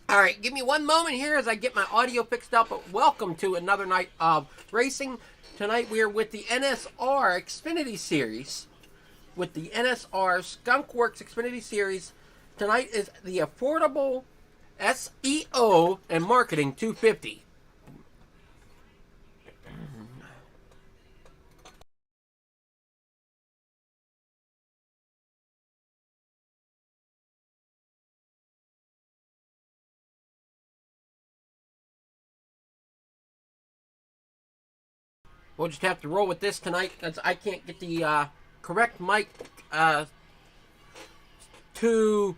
All right, give me one moment here as I get my audio fixed up. But welcome to another night of racing. Tonight we are with the NSR Xfinity Series. With the NSR Skunkworks Xfinity Series. Tonight is the Affordable SEO and Marketing 250. We'll just have to roll with this tonight because I can't get the correct mic to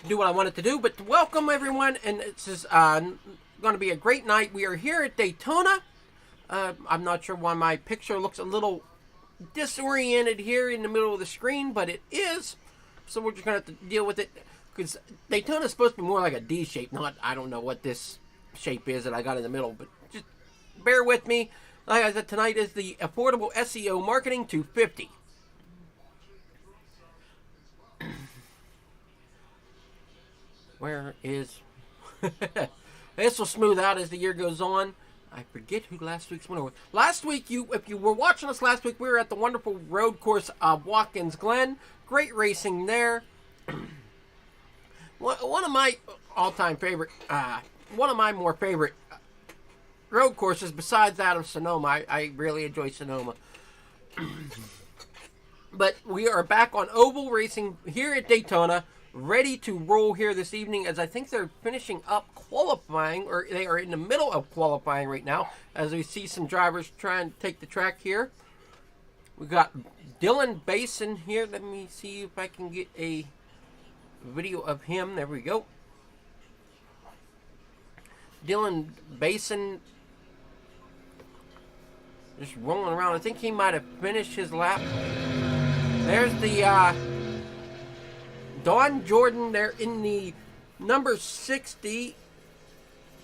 do what I wanted to do. But welcome everyone, and this is going to be a great night. We are here at Daytona. I'm not sure why my picture looks a little disoriented here in the middle of the screen, but it is. So we're just going to have to deal with it because Daytona is supposed to be more like a D shape, not I don't know what this shape is that I got in the middle, but just bear with me. Like I said, tonight is the Affordable SEO Marketing 250. Where is... This will smooth out as the year goes on. I forget who last week's winner was. Last week, if you were watching us last week, we were at the wonderful road course of Watkins Glen. Great racing there. One of my all-time favorite, one of my more favorite road courses besides that of Sonoma. I really enjoy Sonoma. But we are back on oval racing here at Daytona, ready to roll here this evening, as I think they're finishing up qualifying, or they are in the middle of qualifying right now, as we see some drivers trying to take the track here. We got Dylan Basin here. Let me see if I can get a video of him. There we go. Dylan Basin just rolling around. I think he might have finished his lap. There's the Don Jordan there in the number 60.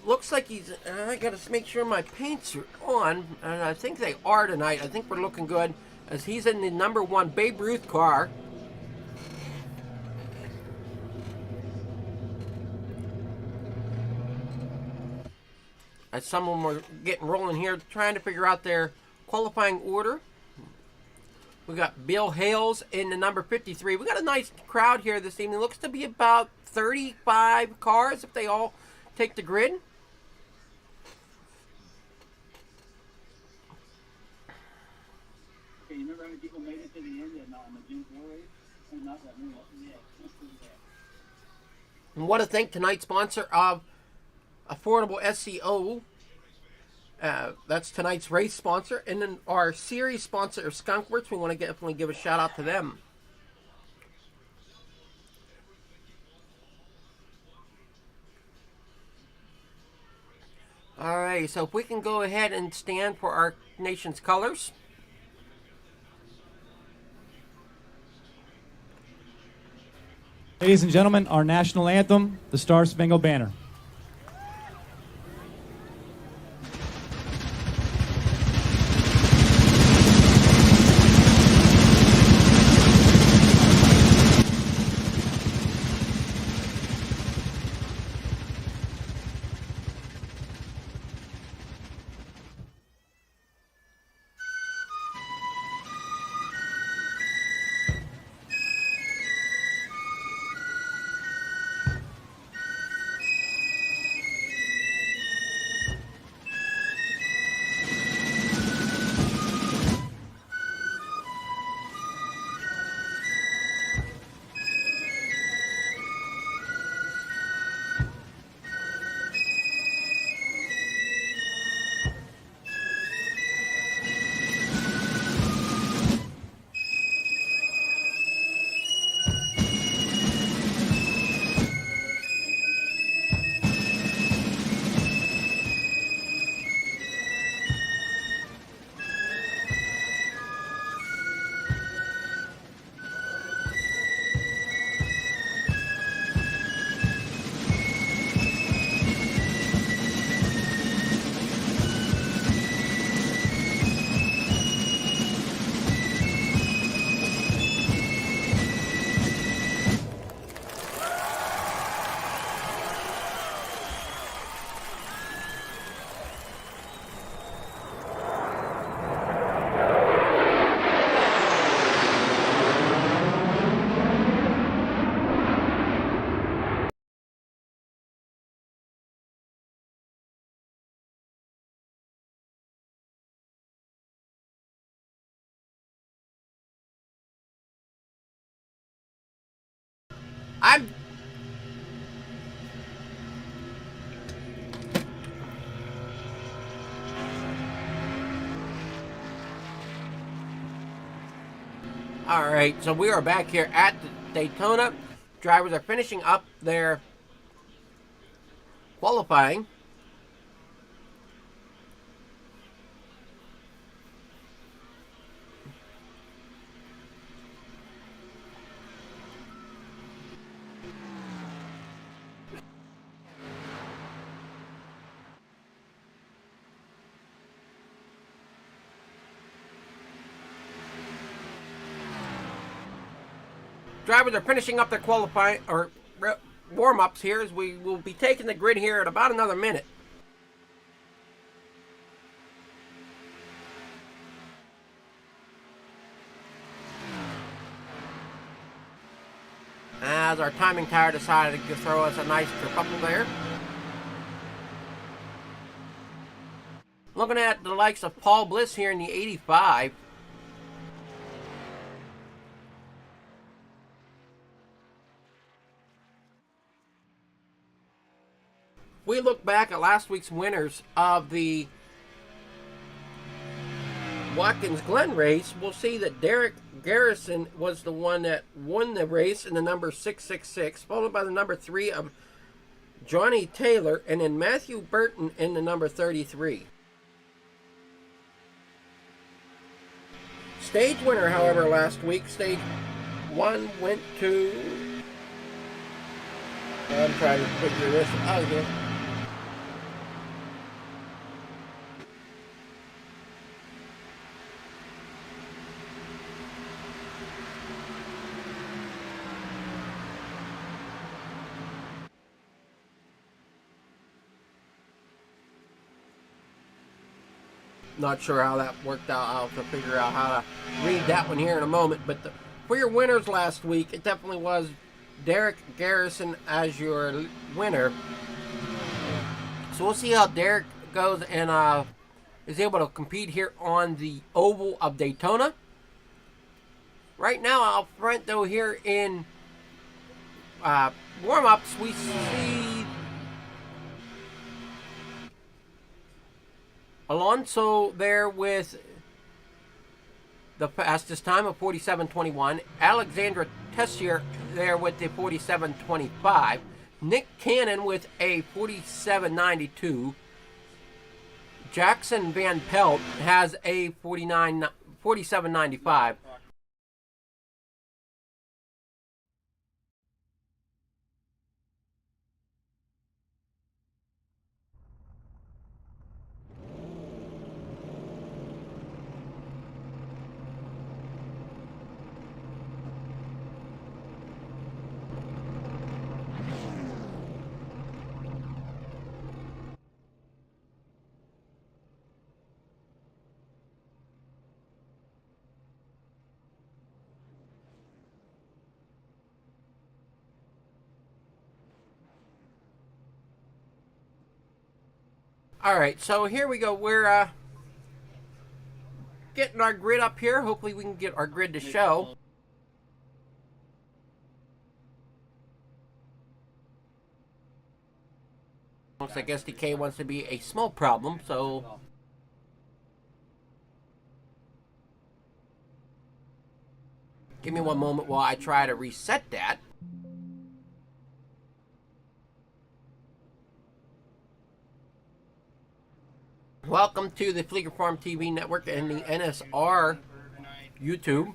Looks like he's... I got to make sure my paints are on. And I think they are tonight. I think we're looking good as he's in the number 1 Babe Ruth car. As some of them are getting rolling here, trying to figure out their qualifying order. We got Bill Hales in the number 53. We got a nice crowd here this evening. Looks to be about 35 cars if they all take the grid. Okay, you remember how many people made it to the end and on the June 4 race? Not that many. Yeah. And want to thank tonight's sponsor of Affordable SEO. That's tonight's race sponsor. And then our series sponsor of Skunkworks. We want to definitely give a shout out to them. Alright, so if we can go ahead and stand for our nation's colors. Ladies and gentlemen, our national anthem, the Star Spangled Banner. I'm all right. So we are back here at the Daytona. Drivers are finishing up their qualifying. Drivers are finishing up their qualifying or warm-ups here as we will be taking the grid here in about another minute. As our timing tire decided to throw us a nice couple there. Looking at the likes of Paul Bliss here in the 85. We look back at last week's winners of the Watkins Glen race. We'll see that Derek Garrison was the one that won the race in the number 666, followed by the number 3 of Johnny Taylor, and then Matthew Burton in the number 33. Stage winner, however, last week, stage 1 went to... I'm trying to figure this out here. Not sure how that worked out. I'll have to figure out how to read that one here in a moment. But for your winners last week, it definitely was Derek Garrison as your winner. So we'll see how Derek goes and is able to compete here on the Oval of Daytona. Right now, out front, though, here in warm-ups, we see Alonso there with the fastest time of 47.21. Alexandra Tessier there with the 47.25. Nick Cannon with a 47.92. Jackson Van Pelt has a 47.95. All right, so here we go. We're getting our grid up here. Hopefully we can get our grid to show. Looks like SDK wants to be a small problem, so... Give me one moment while I try to reset that. Welcome to the Fleeger Farm TV network and the NSR YouTube.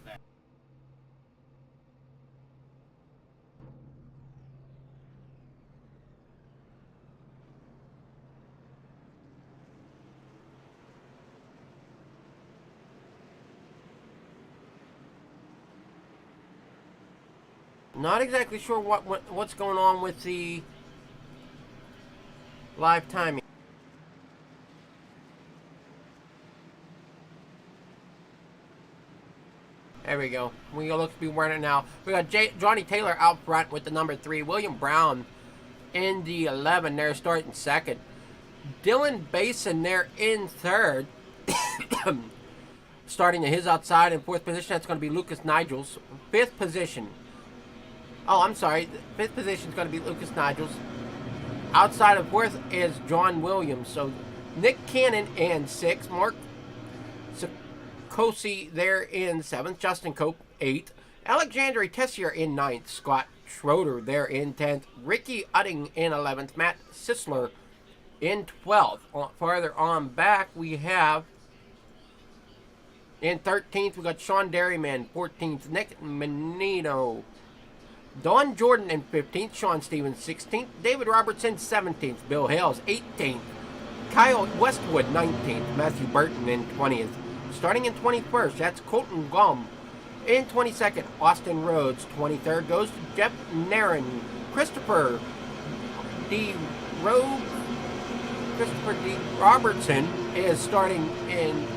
Not exactly sure what's going on with the live timing. There we go. We look to be wearing it now. We got Johnny Taylor out front with the number 3. William Brown in the 11 there, starting second. Dylan Basin there in third. Starting to his outside in 4th position. That's going to be Lucas Nigels. 5th position. Oh, I'm sorry. The fifth position is going to be Lucas Nigels. Outside of fourth is John Williams. So Nick Cannon in sixth. Mark Sikosi there in seventh. Justin Cope, eighth. Alexandre Tessier in ninth. Scott Schroeder there in 10th. Ricky Utting in 11th. Matt Sisler in 12th. Farther on back, we have in 13th, we got Sean Derryman. 14th, Nick Menino. Don Jordan in 15th. Sean Stevens 16th. David Robertson 17th. Bill Hales 18th. Kyle Westwood 19th. Matthew Burton in 20th. Starting in 21st, that's Colton Gum. In 22nd, Austin Rhodes. 23rd goes to Jeff Nairn. Christopher D. Robertson is starting in.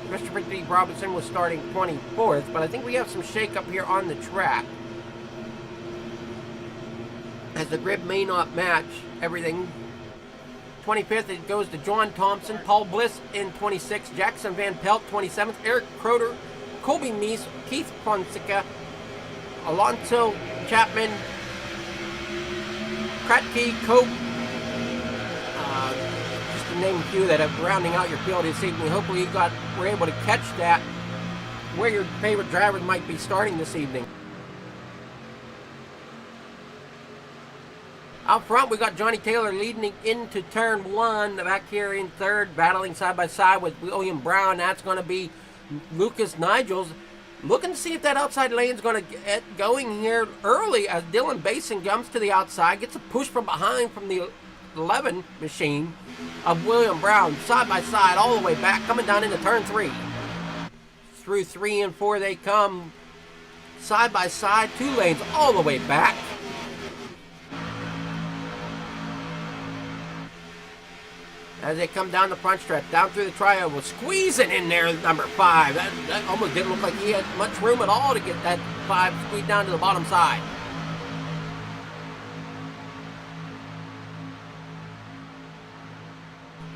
Christopher D. Robertson was starting 24th, but I think we have some shake-up here on the track, as the grid may not match everything. 25th, it goes to John Thompson. Paul Bliss in 26th. Jackson Van Pelt, 27th. Eric Croder. Colby Meese. Keith Fonseca. Alonso Chapman. Kratke. Cope. Just to name a few that are rounding out your field this evening. Hopefully you were able to catch that, where your favorite drivers might be starting this evening. Out front, we got Johnny Taylor leading into turn one. Back here in third, battling side by side with William Brown. That's going to be Lucas Nigels. Looking to see if that outside lane's going to get going here early, as Dylan Basin comes to the outside, gets a push from behind from the 11 machine of William Brown. Side by side, all the way back, coming down into turn three. Through 3 and 4 they come, side by side, 2 lanes all the way back. As they come down the front stretch, down through the trioval, squeezing in there, number 5. That almost didn't look like he had much room at all to get that 5 squeezed down to the bottom side.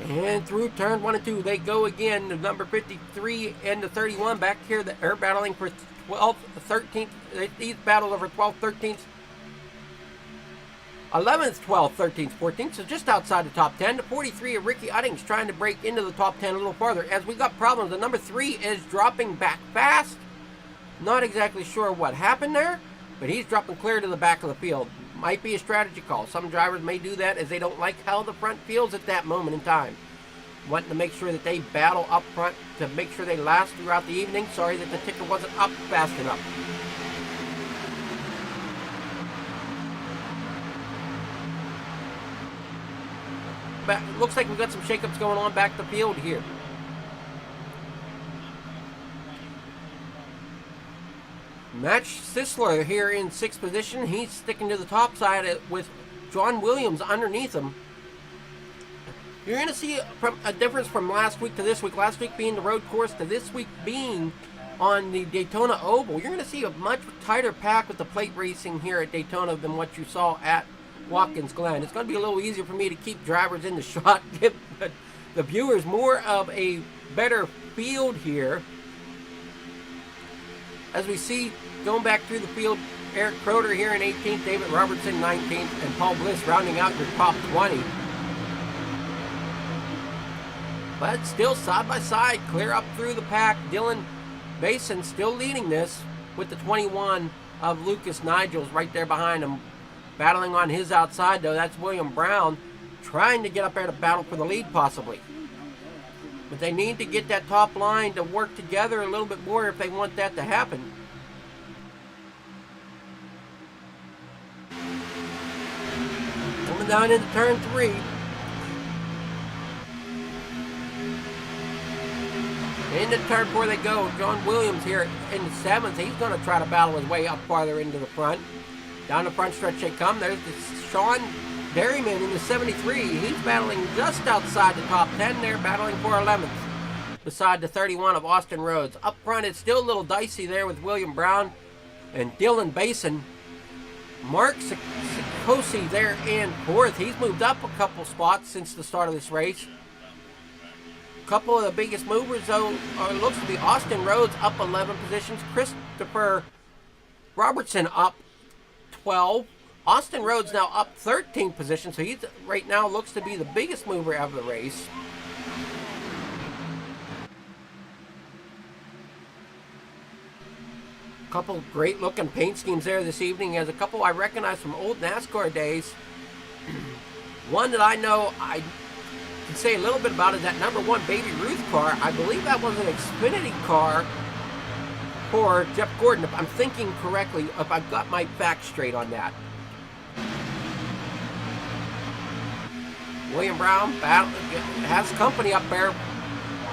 And through turn 1 and 2, they go again. The number 53 and the 31 back here that are battling for 12th, 13th. These battles over 12th, 13th. 11th, 12th, 13th, 14th, so just outside the top 10. The 43 of Ricky Utting's trying to break into the top 10 a little farther. As we got problems, the number 3 is dropping back fast. Not exactly sure what happened there, but he's dropping clear to the back of the field. Might be a strategy call. Some drivers may do that as they don't like how the front feels at that moment in time. Wanting to make sure that they battle up front to make sure they last throughout the evening. Sorry that the ticker wasn't up fast enough. But it looks like we've got some shakeups going on back the field here. Matt Sisler here in 6th position. He's sticking to the top side with John Williams underneath him. You're going to see a difference from last week to this week. Last week being the road course to this week being on the Daytona Oval. You're going to see a much tighter pack with the plate racing here at Daytona than what you saw at Watkins Glen. It's going to be a little easier for me to keep drivers in the shot, give the viewers more of a better field here. As we see, going back through the field, Eric Croder here in 18th, David Robertson 19th, and Paul Bliss rounding out your top 20. But still side by side, clear up through the pack. Dylan Basin still leading this with the 21 of Lucas Nigels right there behind him. Battling on his outside, though, that's William Brown, trying to get up there to battle for the lead, possibly. But they need to get that top line to work together a little bit more if they want that to happen. Coming down into turn 3. Into turn 4 they go. John Williams here in the 7th. He's going to try to battle his way up farther into the front. Down the front stretch they come. There's Sean Derryman in the 73. He's battling just outside the top 10 there, battling for 11th. Beside the 31 of Austin Rhodes. Up front, it's still a little dicey there with William Brown and Dylan Basin. Mark Sikosi there in 4th. He's moved up a couple spots since the start of this race. A couple of the biggest movers, though, looks to be Austin Rhodes up 11 positions. Christopher Robertson up 12. Austin Rhodes now up 13 positions, so he's right now looks to be the biggest mover of the race. Couple great looking paint schemes there this evening. As a couple I recognize from old NASCAR days. One that I know I can say a little bit about is that number 1 Baby Ruth car. I believe that was an Xfinity car for Jeff Gordon, if I'm thinking correctly, if I've got my facts straight on that. William Brown has company up there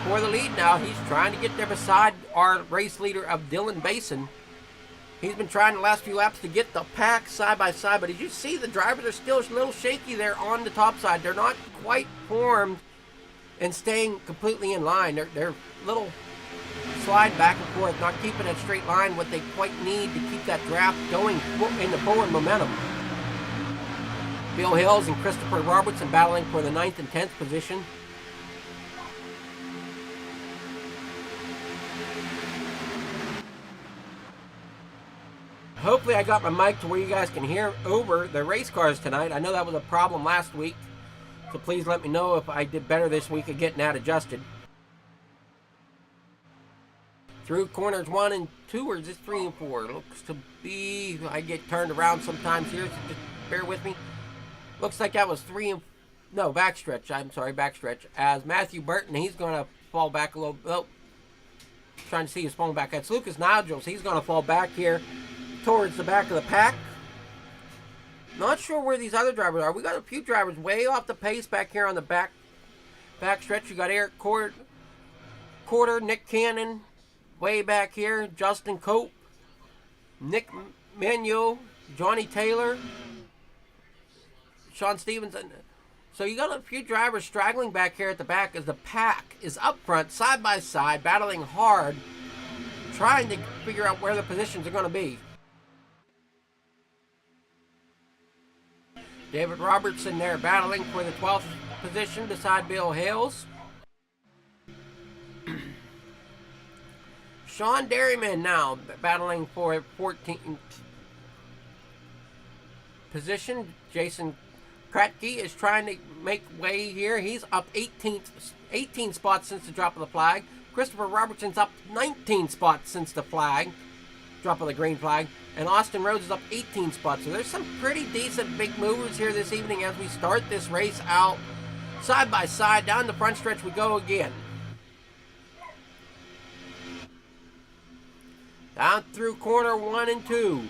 for the lead now. He's trying to get there beside our race leader of Dylan Basin. He's been trying the last few laps to get the pack side by side, but as you see, the drivers are still a little shaky there on the top side. They're not quite formed and staying completely in line. They're little slide back and forth, not keeping that straight line, what they quite need to keep that draft going in the forward momentum. Bill Hills and Christopher Robertson battling for the 9th and 10th position. Hopefully I got my mic to where you guys can hear over the race cars tonight. I know that was a problem last week, so please let me know if I did better this week at getting that adjusted. Through corners 1 and 2, or is this 3 and 4? Looks to be, I get turned around sometimes here, so just bear with me. Looks like that was 3 and, no, backstretch. I'm sorry, backstretch. As Matthew Burton, he's going to fall back a little, oh, trying to see his falling back. That's Lucas Nigels. He's going to fall back here towards the back of the pack. Not sure where these other drivers are. We got a few drivers way off the pace back here on the back stretch. You got Eric Corder, Nick Cannon, way back here. Justin Cope, Nick Manuel, Johnny Taylor, Sean Stevenson. So you got a few drivers straggling back here at the back as the pack is up front, side by side, battling hard, trying to figure out where the positions are going to be. David Robertson there battling for the 12th position beside Bill Hales. Sean Derryman now battling for 14th position. Jason Kratke is trying to make way here. He's up 18 spots since the drop of the flag. Christopher Robertson's up 19 spots since the drop of the green flag. And Austin Rhodes is up 18 spots. So there's some pretty decent big movers here this evening as we start this race out side by side. Down the front stretch we go again. Down through corner 1 and 2.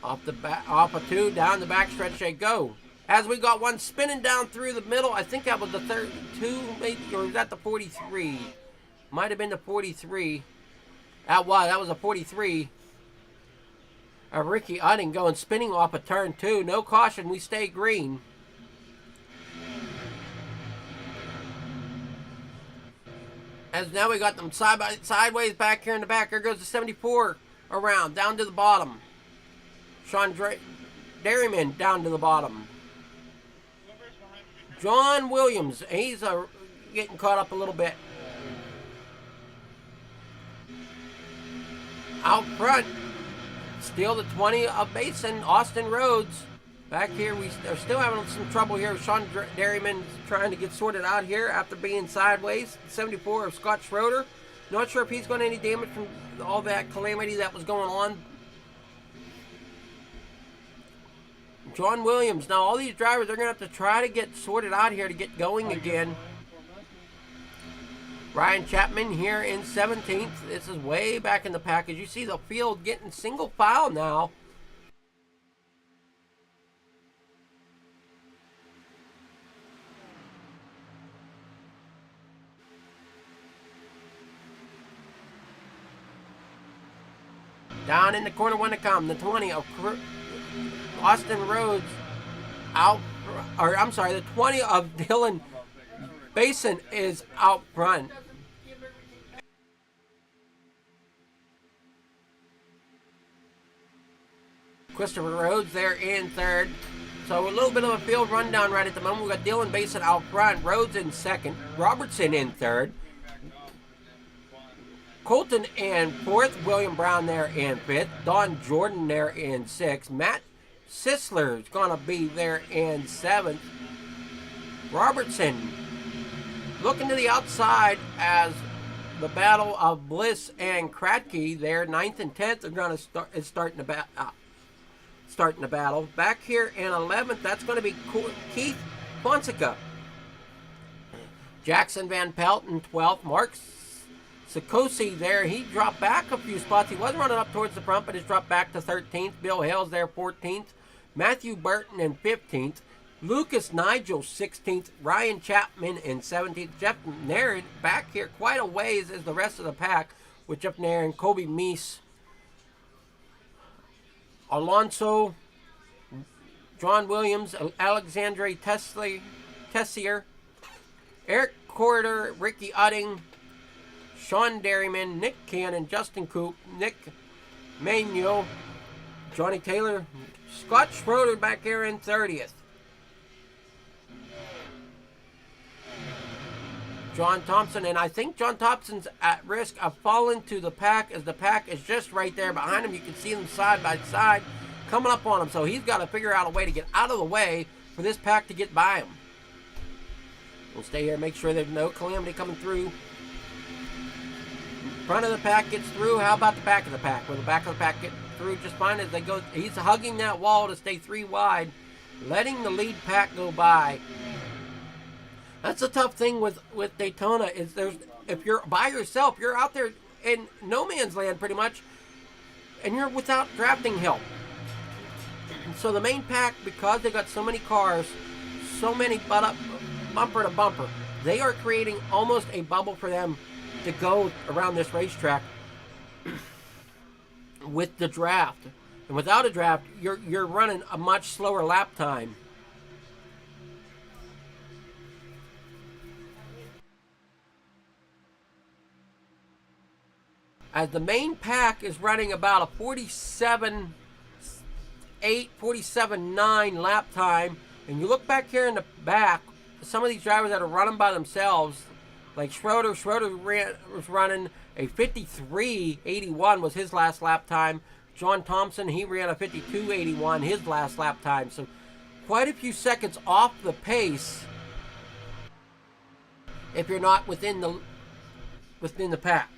Off of 2, down the back stretch they go. As we got one spinning down through the middle, I think that was the 32, maybe, or was that the 43? Might have been the 43. That was a 43. Ricky Udding going spinning off of turn 2. No caution, we stay green. As now we got them sideways back here in the back. There goes the 74 around, down to the bottom. Sean Derryman down to the bottom. John Williams, he's getting caught up a little bit. Out front, still the 20 of Basin, Austin Rhodes. Back here, we are still having some trouble here. Sean Derryman trying to get sorted out here after being sideways. 74 of Scott Schroeder. Not sure if he's got any damage from all that calamity that was going on. John Williams. Now, all these drivers are going to have to try to get sorted out here to get going again. Ryan Chapman here in 17th. This is way back in the pack. As you see the field getting single file now. Down in the corner one to come. The 20 of Austin Rhodes out, or I'm sorry, the 20 of Dylan Basin is out front. Christopher Rhodes there in third. So a little bit of a field rundown right at the moment. We've got Dylan Basin out front, Rhodes in second, Robertson in third. Colton in fourth, William Brown there in fifth, Don Jordan there in sixth, Matt Sisler is going to be there in seventh, Robertson looking to the outside as the battle of Bliss and Kratke there, 9th and 10th, are going to starting the battle. Back here in 11th, that's going to be Keith Fonseca. Jackson Van Pelt in 12th. Mark Sikosi there, he dropped back a few spots. He wasn't running up towards the front, but he's dropped back to 13th. Bill Hales there, 14th. Matthew Burton in 15th. Lucas Nigel, 16th. Ryan Chapman in 17th. Jeff Nairn back here quite a ways as the rest of the pack with Jeff Nairn, Kobe Meese, Alonso, John Williams, Alexandre Tessier, Eric Corder, Ricky Udding, Sean Derryman, Nick Cannon, Justin Coop, Nick Manuel, Johnny Taylor, Scott Schroeder back here in 30th. John Thompson, and I think John Thompson's at risk of falling to the pack as the pack is just right there behind him. You can see them side by side coming up on him, so he's got to figure out a way to get out of the way for this pack to get by him. We'll stay here, make sure there's no calamity coming through. Front of the pack gets through. How about the back of the pack? Will the back of the pack get through just fine as they go? He's hugging that wall to stay 3 wide, letting the lead pack go by. That's the tough thing with Daytona is if you're by yourself, you're out there in no man's land pretty much, and you're without drafting help. So the main pack, because they got so many cars, so many butt up, bumper to bumper, they are creating almost a bubble for them to go around this racetrack with the draft. And without a draft, you're running a much slower lap time. As the main pack is running about a 47.8, 47.9 lap time, and you look back here in the back, some of these drivers that are running by themselves, like Schroeder was running a 53.81 was his last lap time. John Thompson, he ran a 52.81 his last lap time. So quite a few seconds off the pace if you're not within the pack.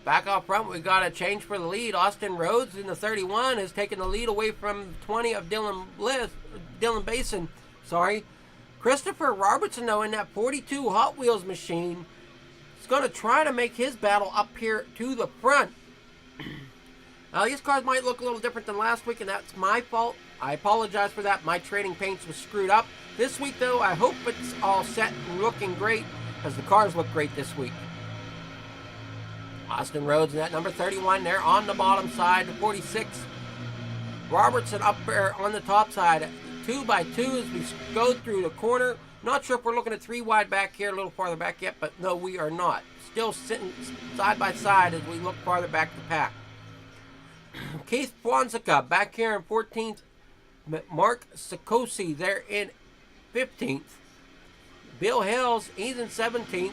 Back up front, we got a change for the lead. Austin Rhodes in the 31 has taken the lead away from 20 of Dylan Basin. Christopher Robertson, though, in that 42 Hot Wheels machine, is going to try to make his battle up here to the front. Now, these cars might look a little different than last week, and that's my fault. I apologize for that. My trading paints was screwed up. This week, though, I hope it's all set and looking great, because the cars look great this week. Austin Rhodes in that number 31 there on the bottom side, 46. Robertson up there on the top side, 2 by 2 as we go through the corner. Not sure if we're looking at 3 wide back here, a little farther back yet, but no, we are not. Still sitting side by side as we look farther back to the pack. Keith Fonseca back here in 14th. Mark Sikosi there in 15th. Bill Hales, he's in 17th.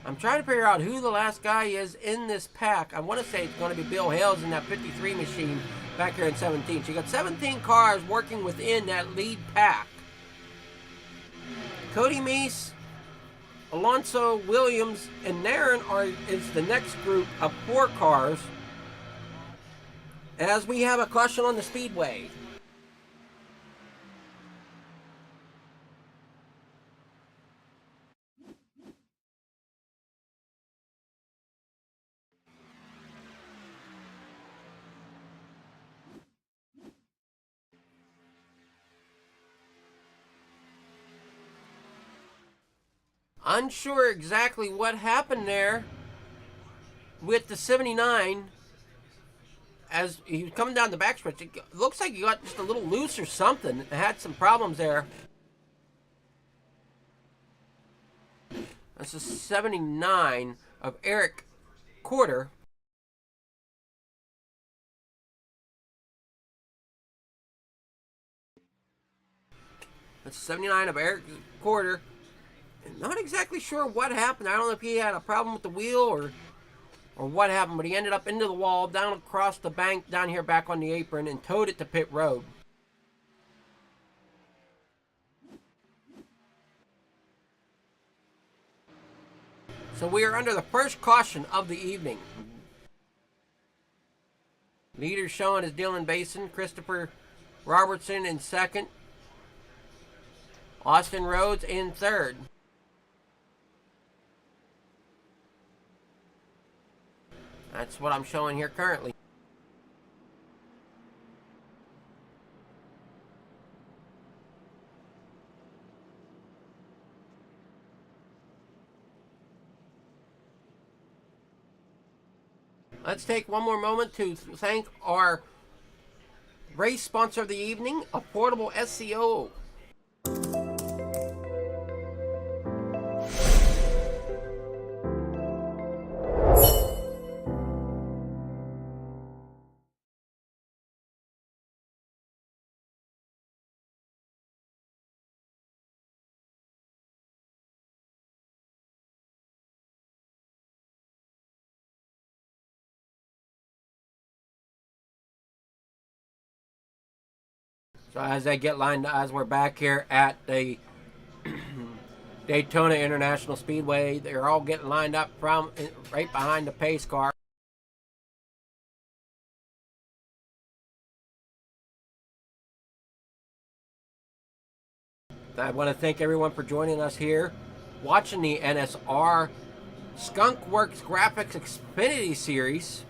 I'm trying to figure out who the last guy is in this pack. I want to say it's going to be Bill Hales in that 53 machine back here in 17. So you got 17 cars working within that lead pack. Cody Meese, Alonso, Williams, and Nairn is the next group of 4 cars. As we have a caution on the speedway. Unsure exactly what happened there with the 79 as he was coming down the backstretch. It looks like he got just a little loose or something. It had some problems there. That's the 79 of Eric Corder. That's 79 of Eric Quarter. Not exactly sure what happened. I don't know if he had a problem with the wheel or what happened, but he ended up into the wall, down across the bank, down here back on the apron, and towed it to pit road. So we are under the first caution of the evening. Leader showing is Dylan Basin, Christopher Robertson in second, Austin Rhodes in third. That's what I'm showing here currently. Let's take one more moment to thank our race sponsor of the evening, Affordable SEO. So as they get lined, as we're back here at the Daytona International Speedway, they're all getting lined up from right behind the pace car. I want to thank everyone for joining us here, watching the NSR Skunk Works Graphics Xfinity Series.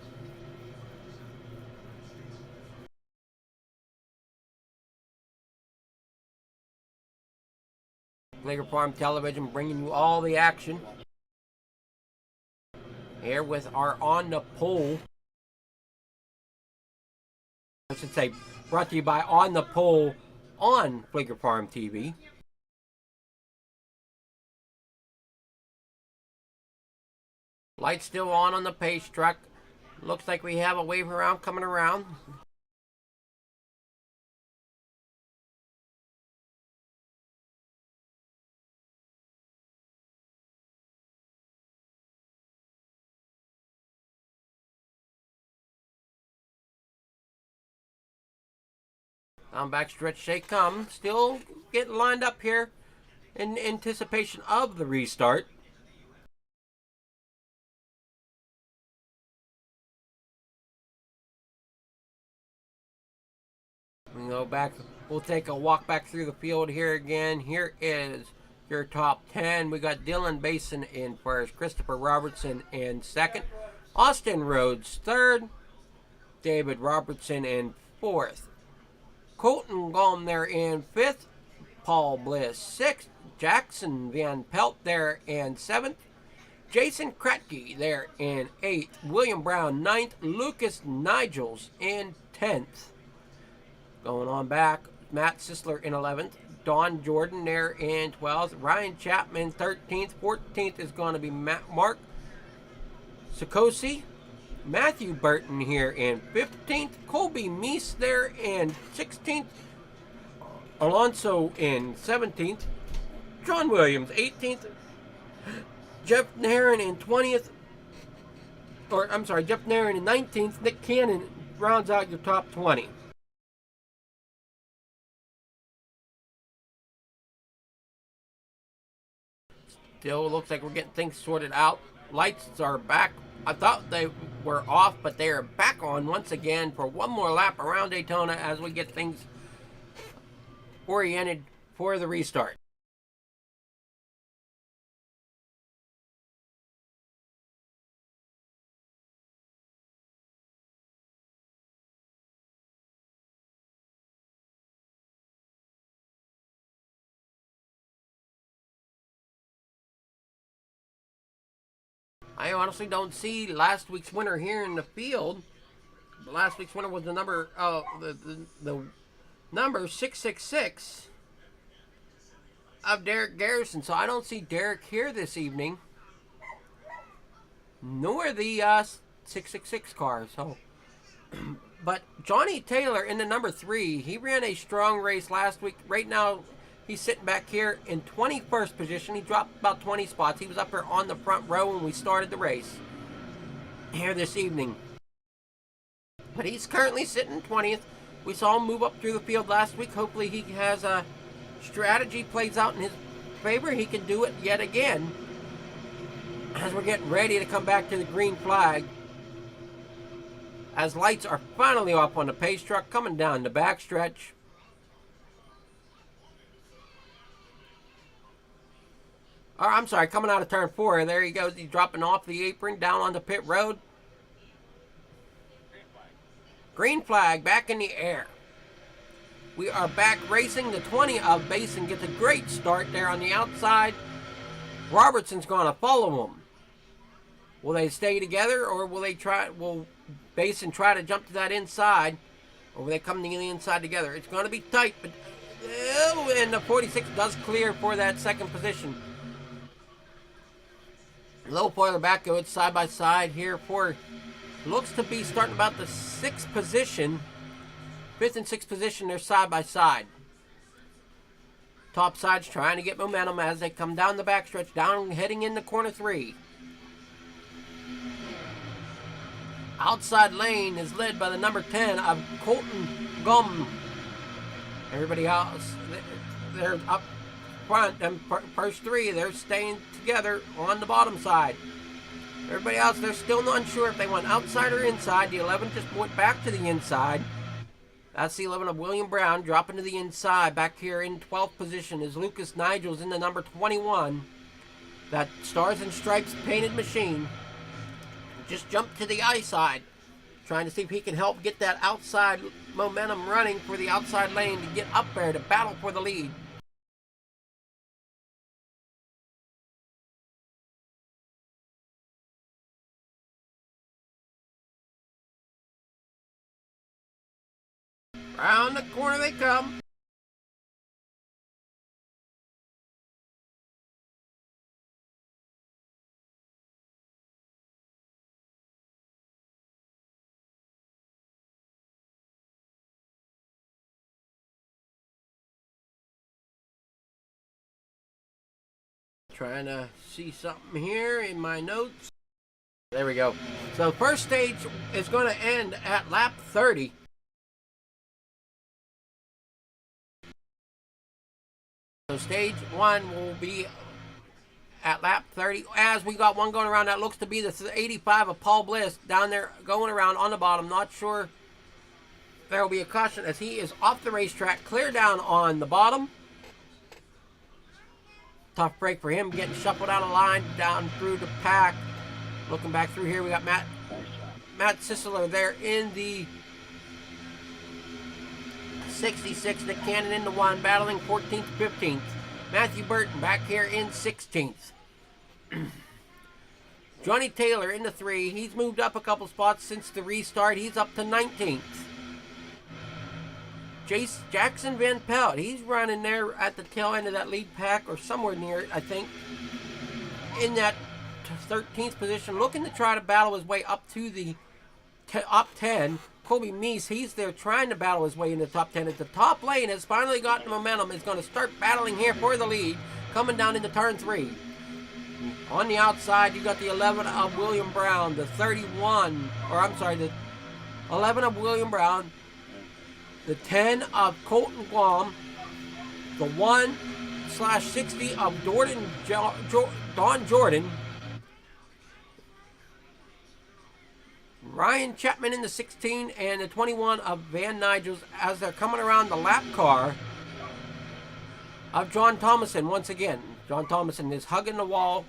Laker Farm Television bringing you all the action. Here with our On the Pole. I should say, brought to you by On the Pole on Laker Farm TV. Lights still on the pace truck. Looks like we have a wave around coming around. Down backstretch they come. Still getting lined up here in anticipation of the restart. We go back. We'll take a walk back through the field here again. Here is your top 10. We got Dylan Basin in first, Christopher Robertson in second, Austin Rhodes third, David Robertson in fourth, Colton Gaume there in fifth, Paul Bliss sixth, Jackson Van Pelt there in seventh, Jason Kratke there in eighth, William Brown ninth, Lucas Nigels in 10th. Going on back, Matt Sisler in 11th, Don Jordan there in 12th, Ryan Chapman 13th, 14th is going to be Mark Sikosi, Matthew Burton here in 15th, Colby Meese there in 16th, Alonso in 17th, John Williams 18th, Jeff Nairn in 20th, Jeff Nairn in 19th, Nick Cannon rounds out your top 20. Still looks like we're getting things sorted out. Lights are back. I thought they were off, but they are back on once again for one more lap around Daytona as we get things oriented for the restart. I honestly don't see last week's winner here in the field. Last week's winner was the number the number 666 of Derek Garrison. So I don't see Derek here this evening, nor the 666 car. So, but Johnny Taylor in the number 3, he ran a strong race last week. Right now, He's sitting back here in 21st position. He dropped about 20 spots. He was up here on the front row when we started the race here this evening. But he's currently sitting 20th. We saw him move up through the field last week. Hopefully he has a strategy plays out in his favor. He can do it yet again as we're getting ready to come back to the green flag. As lights are finally off on the pace truck coming down the backstretch. Or, I'm sorry, coming out of turn 4. There he goes. He's dropping off the apron down on the pit road. Green flag back in the air. We are back racing. The 20 of Basin gets a great start there on the outside. Robertson's going to follow him. Will they stay together, or will Basin try to jump to that inside, or will they come to the inside together? It's going to be tight, but and the 46 does clear for that second position. A little farther back, it's side by side here for looks to be starting about the 6th position. 5th and 6th position, they're side by side. Top side's trying to get momentum as they come down the backstretch, down heading into corner 3. Outside lane is led by the number 10 of Colton Gum. Everybody else, they're up front. And first 3, they're staying together on the bottom side. Everybody else, they're still not sure if they want outside or inside. The 11 just went back to the inside. That's the 11 of William Brown dropping to the inside. Back here in 12th position is Lucas Nigels in the number 21. That Stars and Stripes painted machine. Just jumped to the side, trying to see if he can help get that outside momentum running for the outside lane to get up there to battle for the lead. Around the corner they come. Trying to see something here in my notes. There we go. So the first stage is going to end at lap 30. So stage 1 will be at lap 30. As we got one going around, that looks to be the 85 of Paul Bliss down there going around on the bottom. Not sure there will be a caution as he is off the racetrack, clear down on the bottom. Tough break for him, getting shuffled out of line down through the pack. Looking back through here, we got Matt Sisler there in the 66. Nick Cannon in the 1, battling 14th, 15th. Matthew Burton back here in 16th. Johnny Taylor in the 3. He's moved up a couple spots since the restart. He's up to 19th. Jackson Van Pelt, he's running there at the tail end of that lead pack, or somewhere near it, I think, in that 13th position, looking to try to battle his way up to the top 10. Kobe Meese, he's there trying to battle his way into the top 10. At the top lane has finally gotten momentum, is going to start battling here for the lead, coming down into turn 3. On the outside, you got the 11 of William Brown, the 31, or I'm sorry, the 11 of William Brown, the 10 of Colton Guam, the 1/60 of Don Jordan, Ryan Chapman in the 16, and the 21 of Van Nigels as they're coming around the lap car of John Thomason once again. John Thomason is hugging the wall,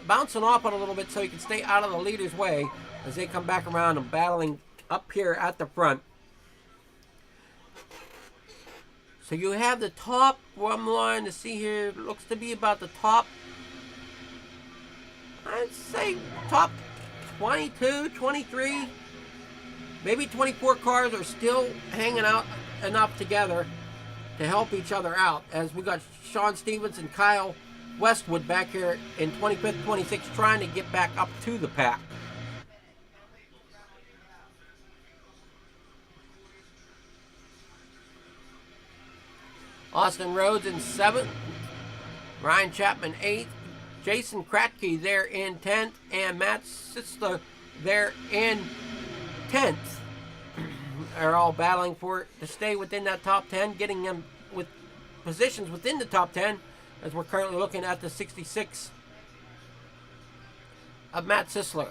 bouncing off it a little bit so he can stay out of the leader's way as they come back around and battling up here at the front. So you have the top, one line to see here, looks to be about the top, I'd say top 22, 23, maybe 24 cars are still hanging out enough together to help each other out, as we got Sean Stevens and Kyle Westwood back here in 25th, 26th trying to get back up to the pack. Austin Rhodes in 7th. Ryan Chapman 8th. Jason Kratke there in 10th. And Matt Sisler there in 10th. Are all battling to stay within that top 10, getting them with positions within the top 10, as we're currently looking at the 66 of Matt Sisler.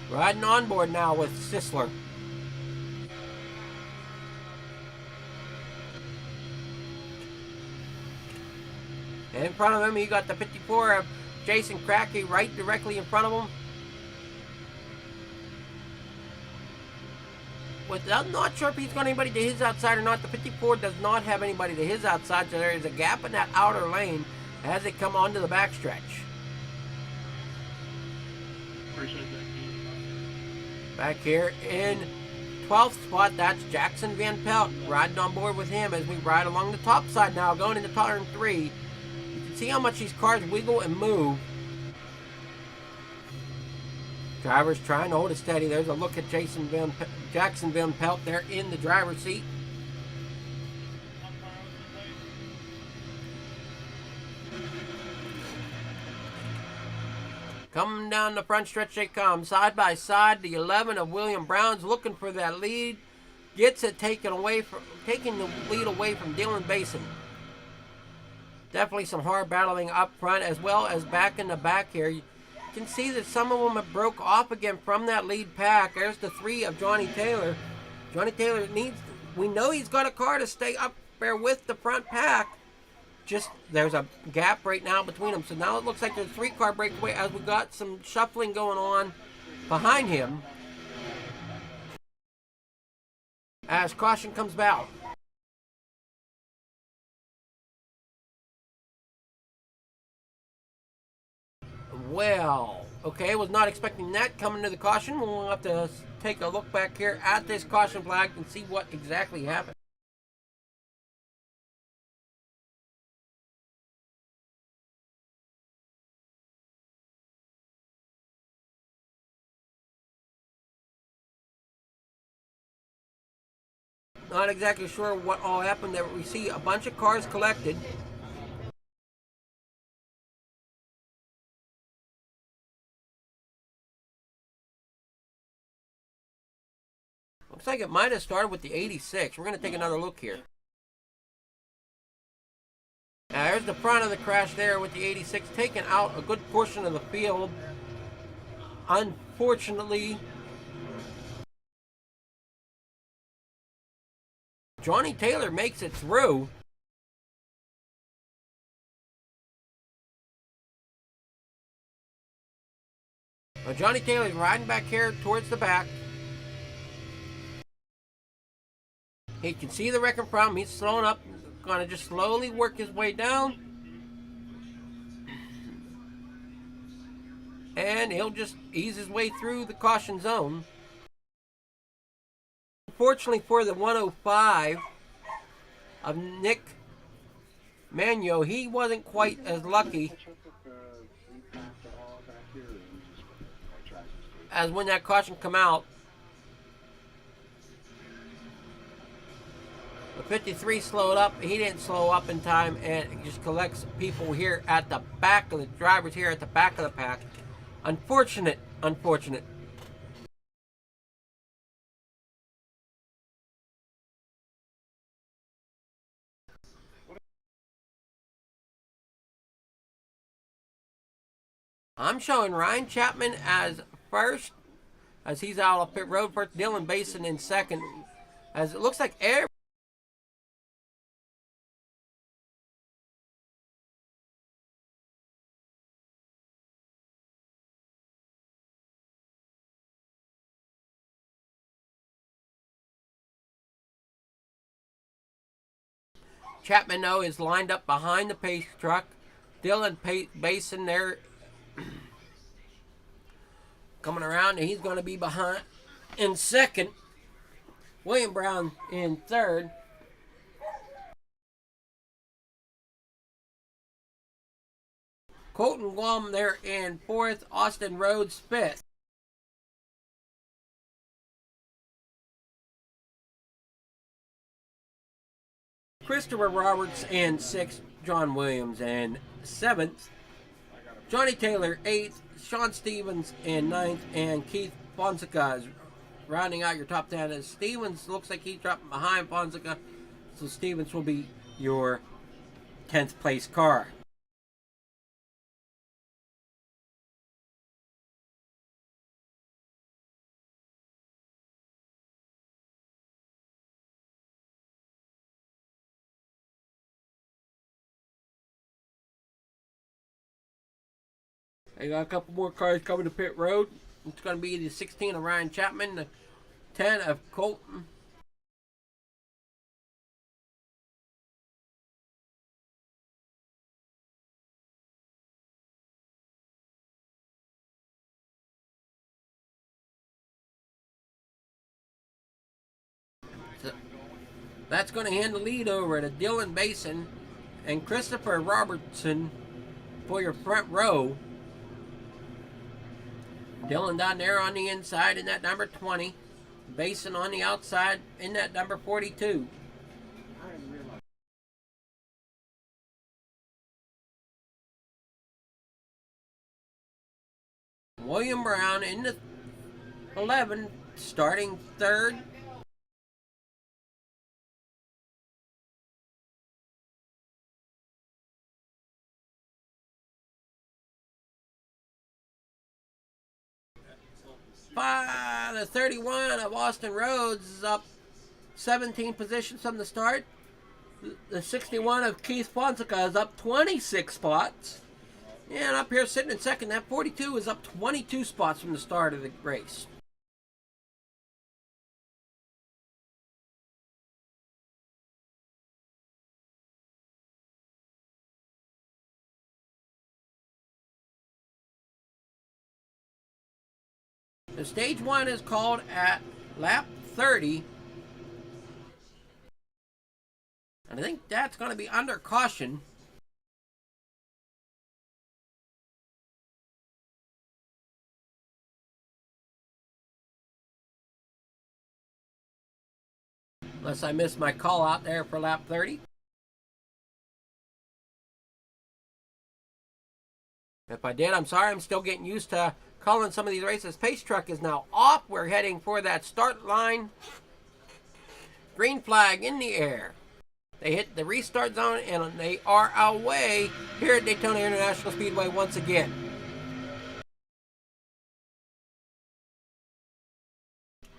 Riding on board now with Sisler. And in front of him, you got the 54 of Jason Kratke right directly in front of him. I'm not sure if he's got anybody to his outside or not. The 54 does not have anybody to his outside, so there is a gap in that outer lane as they come onto the backstretch. Back here in 12th spot, that's Jackson Van Pelt, riding on board with him as we ride along the top side now, going into turn 3. You can see how much these cars wiggle and move. Driver's trying to hold it steady. There's a look at Jackson Van Pelt there in the driver's seat. Coming down the front stretch they come, side by side. The 11 of William Brown's looking for that lead. Gets it taking the lead away from Dylan Basin. Definitely some hard battling up front as well as back in the back here. You can see that some of them have broke off again from that lead pack. There's the 3 of Johnny Taylor. Johnny Taylor we know he's got a car to stay up there with the front pack. Just there's a gap right now between them. So now it looks like there's a 3-car breakaway as we got some shuffling going on behind him. As caution comes out. Well, okay, was not expecting that coming to the caution. We'll have to take a look back here at this caution flag and see what exactly happened. Not exactly sure what all happened there. We see a bunch of cars collected. Looks like it might have started with the 86. We're going to take another look here. There's the front of the crash there with the 86, taking out a good portion of the field. Unfortunately, Johnny Taylor makes it through. Johnny Taylor's riding back here towards the back. He can see the wreck in front of him. He's slowing up. Gonna just slowly work his way down. And he'll just ease his way through the caution zone. Unfortunately for the 105 of Nick Magno, he wasn't quite as lucky as when that caution come out. The 53 slowed up. He didn't slow up in time, and it just collects people here at the back of the drivers here at the back of the pack. Unfortunate. I'm showing Ryan Chapman as first, as he's out of pit road first. Dylan Basin in second, as it looks like Chapman, though, is lined up behind the pace truck. Dylan Basin there coming around, and he's going to be behind in second. William Brown in third. Colton Guam there in fourth. Austin Rhodes fifth. Christopher Roberts, and 6th, John Williams, and 7th, Johnny Taylor, 8th, Sean Stevens, and 9th, and Keith Fonseca is rounding out your top 10. As Stevens looks like he's dropping behind Fonseca, so Stevens will be your 10th place car. I got a couple more cars coming to pit road. It's going to be the 16 of Ryan Chapman, the 10 of Colton. So that's going to hand the lead over to Dylan Basin and Christopher Robertson for your front row. Dylan down there on the inside in that number 20. Basin on the outside in that number 42. William Brown in the 11, starting third. The 31 of Austin Rhodes is up 17 positions from the start. The 61 of Keith Fonseca is up 26 spots. And up here sitting in second, that 42 is up 22 spots from the start of the race. The stage 1 is called at lap 30. And I think that's going to be under caution. Unless I missed my call out there for lap 30. If I did, I'm sorry. I'm still getting used to calling some of these races. Pace truck is now off. We're heading for that start line. Green flag in the air. They hit the restart zone and they are away here at Daytona International Speedway once again.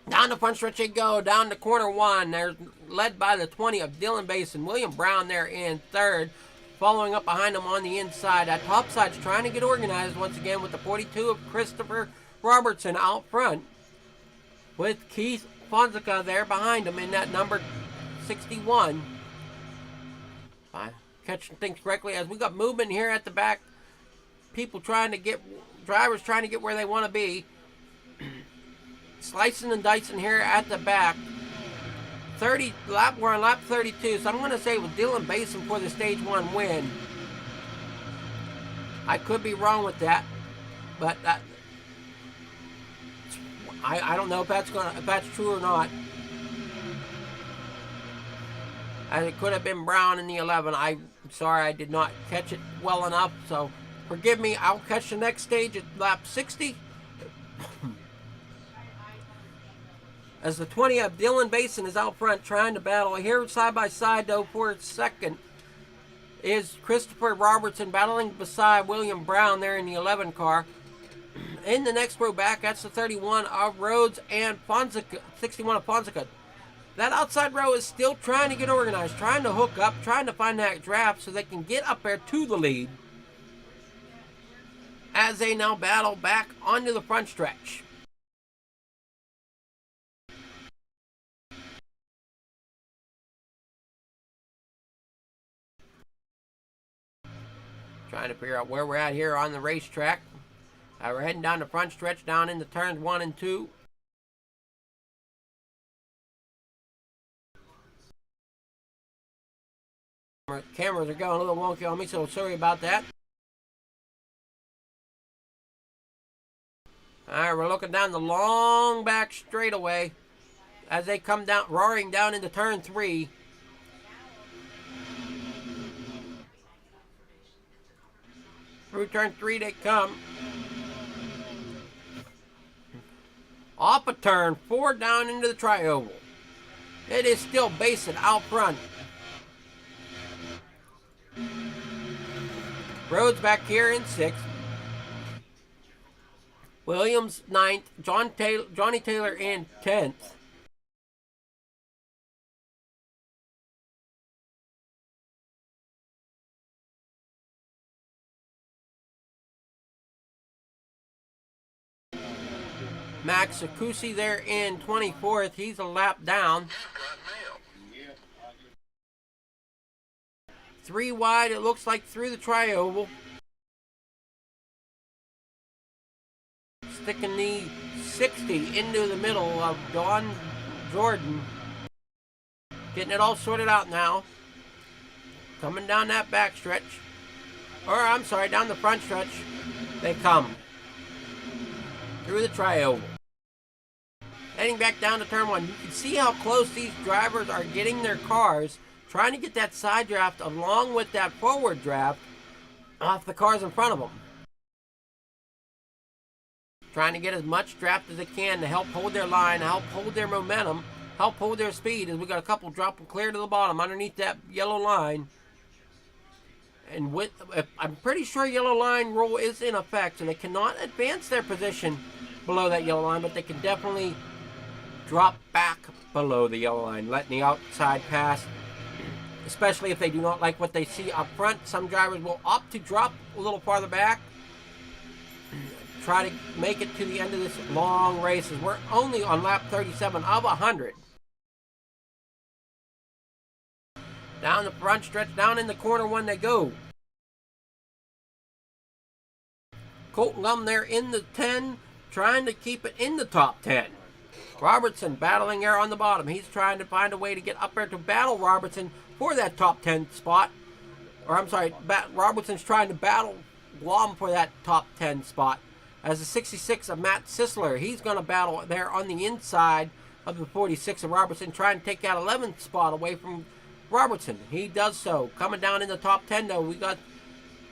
Down the front stretch they go, down to corner 1. They're led by the 20 of Dylan Basin. William Brown there in third. Following up behind them on the inside. That top side's trying to get organized once again with the 42 of Christopher Robertson out front. With Keith Fonseca there behind him in that number 61. If I'm catching things correctly, as we got movement here at the back. People trying to get, drivers trying to get where they want to be. Slicing and dicing here at the back. We're on lap 32, so I'm going to say with Dylan Basin for the stage 1 win. I could be wrong with that, but I don't know if that's true or not. It could have been Brown in the 11. I'm sorry I did not catch it well enough, so forgive me. I'll catch the next stage at lap 60. As the 20 of Dylan Basin is out front trying to battle. Here side by side though for second is Christopher Robertson battling beside William Brown there in the 11 car. In the next row back, that's the 31 of Rhodes and Fonseca, 61 of Fonseca. That outside row is still trying to get organized, trying to hook up, trying to find that draft so they can get up there to the lead as they now battle back onto the front stretch. Trying to figure out where we're at here on the racetrack. We're heading down the front stretch, down into turns 1 and 2. Cameras are going a little wonky on me, so sorry about that. Alright, we're looking down the long back straightaway as they come down, roaring down into turn 3. Through turn 3 they come. Off a turn 4 down into the tri-oval. It is still Basin out front. Rhodes back here in 6th. Williams 9th. Johnny Taylor in 10th. Max Sakusi there in 24th. He's a lap down. 3 wide, it looks like, through the tri-oval. Sticking the 60 into the middle of Don Jordan. Getting it all sorted out now. Coming down that back stretch. Or, I'm sorry, down the front stretch. They come. Through the tri-oval. Heading back down to turn 1. You can see how close these drivers are getting their cars, trying to get that side draft along with that forward draft off the cars in front of them. Trying to get as much draft as they can to help hold their line, help hold their momentum, help hold their speed, as we got a couple dropping clear to the bottom underneath that yellow line. And I'm pretty sure yellow line rule is in effect, so they cannot advance their position below that yellow line, but they can definitely drop back below the yellow line, letting the outside pass, especially if they do not like what they see up front. Some drivers will opt to drop a little farther back, try to make it to the end of this long race, as we're only on lap 37 of 100. Down the front stretch, down in the corner 1 they go. Colton Lum there in the 10, trying to keep it in the top 10. Robertson battling there on the bottom. He's trying to find a way to get up there to battle Robertson for that top 10 spot. Or I'm sorry, Robertson's trying to battle Lum for that top 10 spot. As the 66 of Matt Sisler, he's going to battle there on the inside of the 46 of Robertson, trying to take that 11th spot away from Robertson. He does so. Coming down in the top 10, though, we got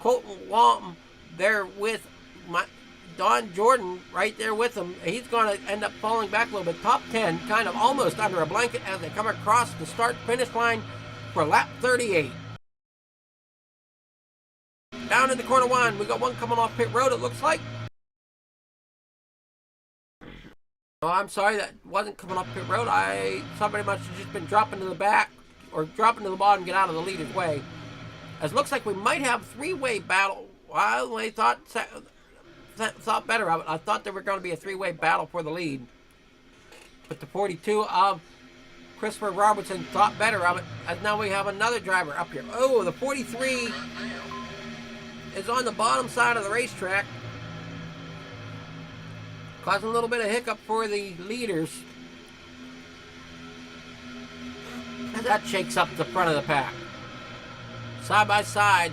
Colton Lum there with Don Jordan right there with him. He's going to end up falling back a little bit. Top 10, kind of almost under a blanket as they come across the start-finish line for lap 38. Down in the corner 1, we got one coming off pit road, it looks like. Oh, I'm sorry, that wasn't coming off pit road. Somebody must have just been dropping to the back or dropping to the bottom, get out of the leader's way. As it looks like we might have three-way battle. I thought better of it. I thought there were going to be a three-way battle for the lead. But the 42 of Christopher Robertson thought better of it. And now we have another driver up here. Oh, the 43 is on the bottom side of the racetrack, causing a little bit of hiccup for the leaders. And that shakes up the front of the pack. Side by side,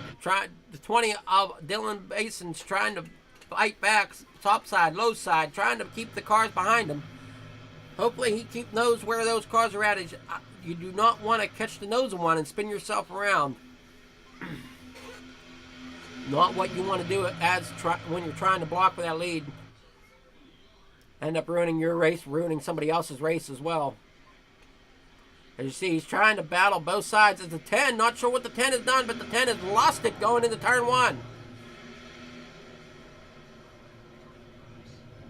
the 20 of Dylan Bason's trying to fight back, top side, low side, trying to keep the cars behind him. Hopefully he knows where those cars are at. You do not want to catch the nose of one and spin yourself around. Not what you want to do when you're trying to block for that lead. End up ruining your race, ruining somebody else's race as well. As you see, he's trying to battle both sides. It's a 10. Not sure what the 10 has done, but the 10 has lost it going into turn 1.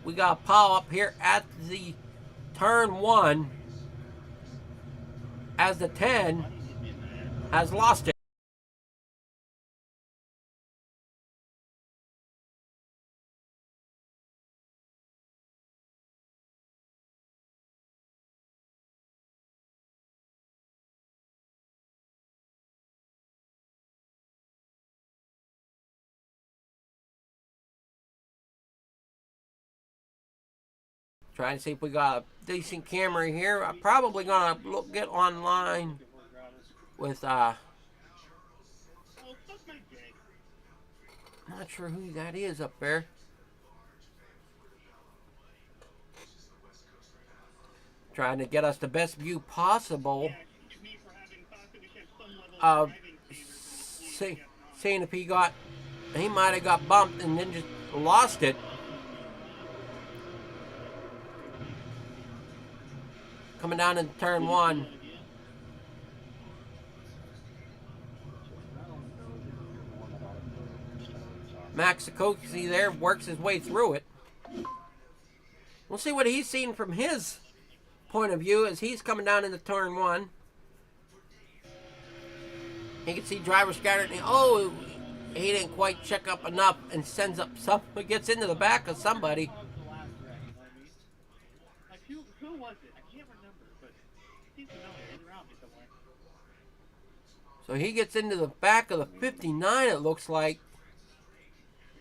We got a pile up here at the turn 1 as the 10 has lost it. Trying to see if we got a decent camera here. I'm probably gonna get online with not sure who that is up there. Trying to get us the best view possible of seeing if he got He might have got bumped and then just lost it. Coming down into turn 1. Max Sikorsky there works his way through it. We'll see what he's seen from his point of view as he's coming down into turn 1. You can see driver scattered. Oh, he didn't quite check up enough and sends up some. Gets into the back of somebody. Like, who was it? I can't remember, but he's familiar. He's around me somewhere. So he gets into the back of the 59, it looks like.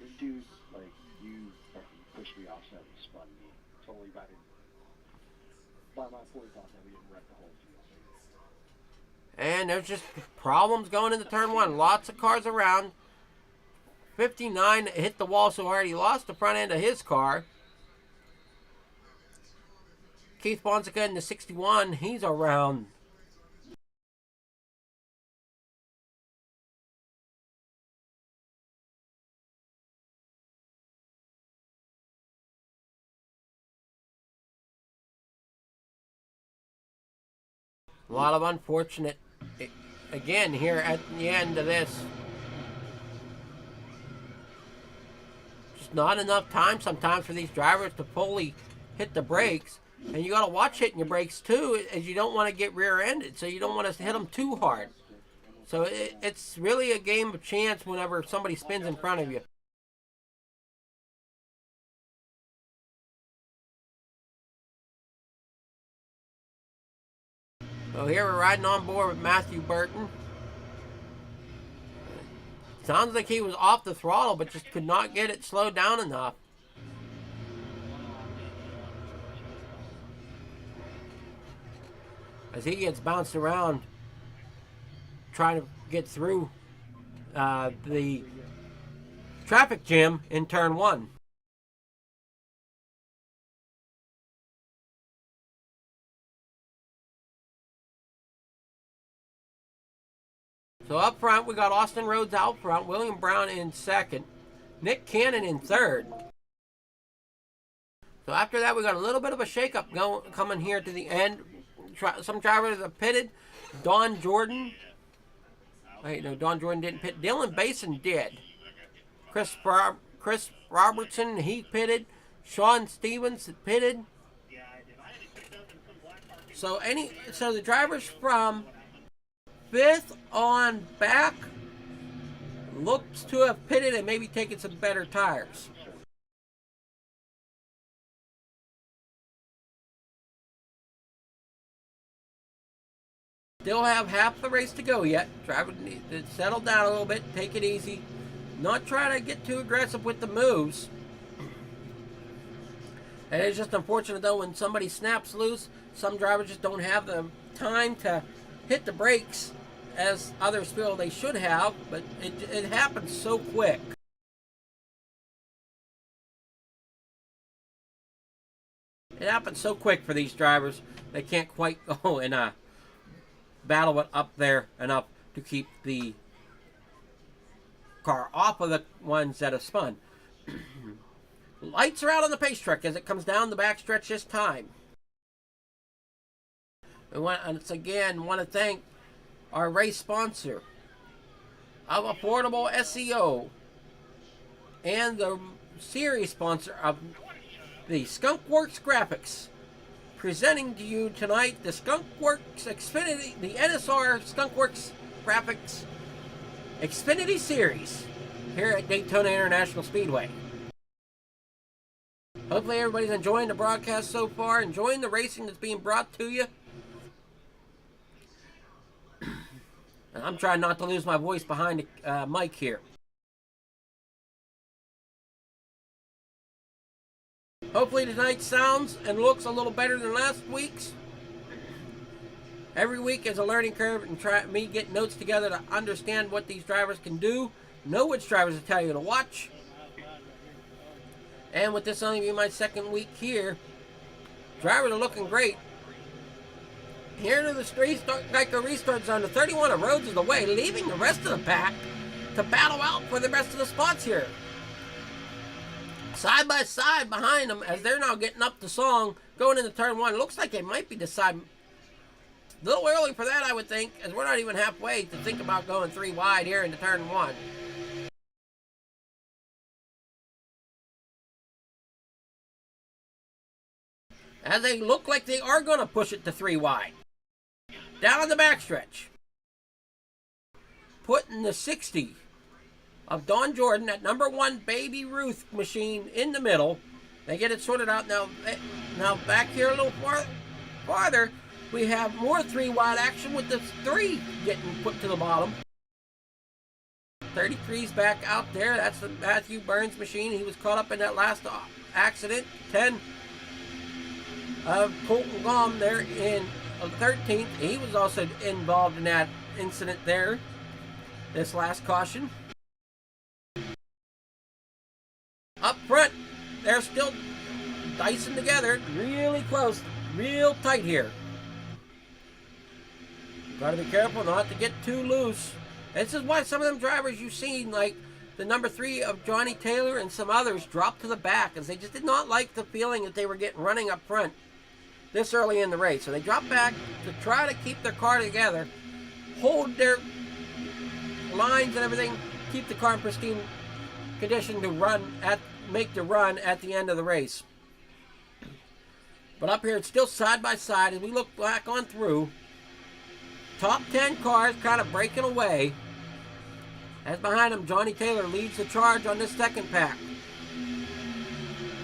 This dude, like, you fucking pushed me off set and spun me. Totally by my point thought that we didn't wreck the whole field. And there's just problems going into turn 1. Lots of cars around. 59 hit the wall so hard he lost the front end of his car. Keith Bonsica in the 61, he's around. A lot of unfortunate, again, here at the end of this. Just not enough time sometimes for these drivers to fully hit the brakes. And you got to watch hitting your brakes too, as you don't want to get rear-ended, so you don't want to hit them too hard. So it's really a game of chance whenever somebody spins in front of you. So here we're riding on board with Matthew Burton. Sounds like he was off the throttle, but just could not get it slowed down enough. As he gets bounced around, trying to get through the traffic jam in turn 1. So up front, we got Austin Rhodes out front, William Brown in second, Nick Cannon in third. So after that, we got a little bit of a shakeup coming here to the end. Some drivers are pitted. Don Jordan. Wait, no, Don Jordan didn't pit. Dylan Basin did. Chris Robertson, he pitted. Sean Stevens pitted. So the drivers from 5th on back looks to have pitted and maybe taken some better tires. Still have half the race to go yet. Driver need to settle down a little bit, take it easy. Not try to get too aggressive with the moves. And it's just unfortunate though when somebody snaps loose, some drivers just don't have the time to hit the brakes as others feel they should have, but it happens so quick. It happens so quick for these drivers, they can't quite go and battle it up there enough to keep the car off of the ones that have spun. Lights are out on the pace truck as it comes down the backstretch this time. Once again, want to thank our race sponsor of Affordable SEO and the series sponsor of the Skunkworks Graphics. Presenting to you tonight the Skunkworks Xfinity, the NSR Skunkworks Graphics Xfinity Series here at Daytona International Speedway. Hopefully everybody's enjoying the broadcast so far, enjoying the racing that's being brought to you. And I'm trying not to lose my voice behind the mic here. Hopefully tonight sounds and looks a little better than last week's. Every week is a learning curve and me get notes together to understand what these drivers can do, know which drivers to tell you to watch. And with this only being my second week here, drivers are looking great. Here to the Geico restart zone, the 31 of Rhodes is the way, leaving the rest of the pack to battle out for the rest of the spots here. Side by side behind them as they're now getting up the song, going into turn one. It looks like they might be deciding. A little early for that, I would think, as we're not even halfway to think about going 3 wide here into turn one. As they look like they are going to push it to 3 wide. Down on the backstretch. Putting the 60 of Don Jordan, that number 1 Baby Ruth machine, in the middle. They get it sorted out now. Now back here a little farther, we have more 3 wide action with the 3 getting put to the bottom. 33's back out there. That's the Matthew Burns machine. He was caught up in that last accident. 10 of Colton Gom there in 13th. He was also involved in that incident there. This last caution. Up front, they're still dicing together. Really close. Real tight here. Gotta be careful not to get too loose. This is why some of them drivers you've seen, like the number 3 of Johnny Taylor and some others, dropped to the back, as they just did not like the feeling that they were getting running up front this early in the race. So they dropped back to try to keep their car together, hold their lines and everything, keep the car in pristine condition to make the run at the end of the race. But up here, it's still side by side as we look back on through. Top 10 cars kind of breaking away. As behind him, Johnny Taylor leads the charge on this second pack.